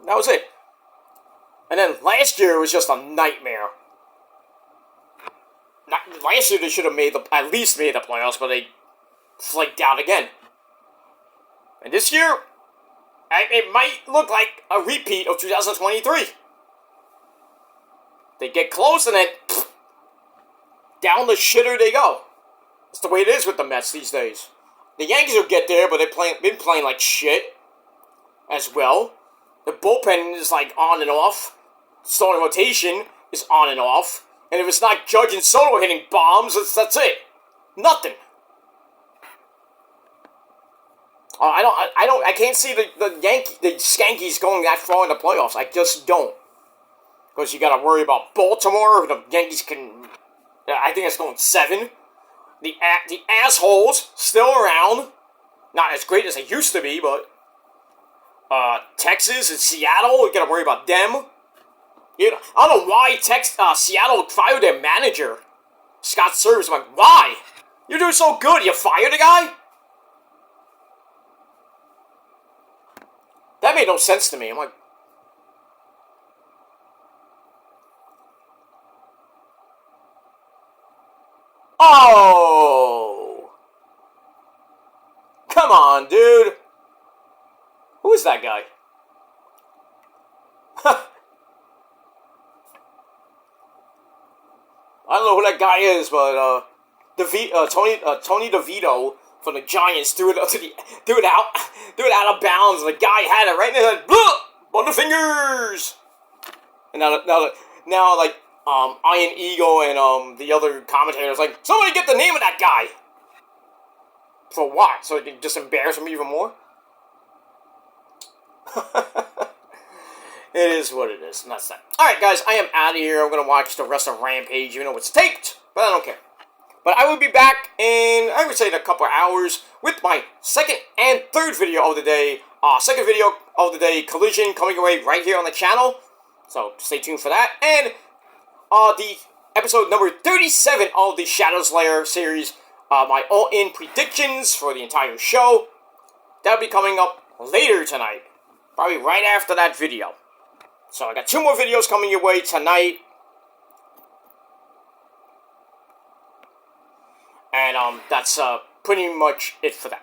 That was it. And then last year was just a nightmare. Last year they should have at least made the playoffs, but they flaked out again. And this year, it might look like a repeat of 2023. They get close and then down the shitter they go. That's the way it is with the Mets these days. The Yankees will get there, but they've been playing like shit as well. The bullpen is like on and off. Starting rotation is on and off. And if it's not Judge and Soto hitting bombs, that's it. Nothing. I can't see the Skankies going that far in the playoffs. I just don't. Because you got to worry about Baltimore. The Yankees can. I think it's going 7. The assholes still around. Not as great as they used to be, but Texas and Seattle. You got to worry about them. I don't know why Seattle fired their manager, Scott Servais. I'm like, why? You're doing so good. You fired the guy? That made no sense to me. I'm like, oh! Come on, dude. Who is that guy? I don't know who that guy is, but Tony DeVito from the Giants threw it out of bounds, and the guy had it right in his head. Butterfingers. And now like Iron Eagle and the other commentators like, somebody get the name of that guy. For what? So they can just embarrass him even more? It is what it is, and that's that. Alright, guys, I am out of here. I'm going to watch the rest of Rampage, even though it's taped, but I don't care. But I will be back in, I would say, in a couple of hours with my second and third video of the day. Second video of the day, Collision, coming away right here on the channel. So stay tuned for that. And the episode number 37 of the Shadow Slayer series, my all-in predictions for the entire show. That'll be coming up later tonight. Probably right after that video. So I got 2 more videos coming your way tonight. And that's pretty much it for that.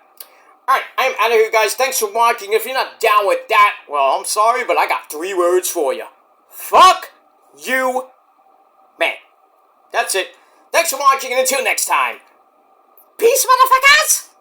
Alright, I'm out of here, guys. Thanks for watching. If you're not down with that, well, I'm sorry, but I got 3 words for you. Fuck you, man. That's it. Thanks for watching, and until next time. Peace, motherfuckers!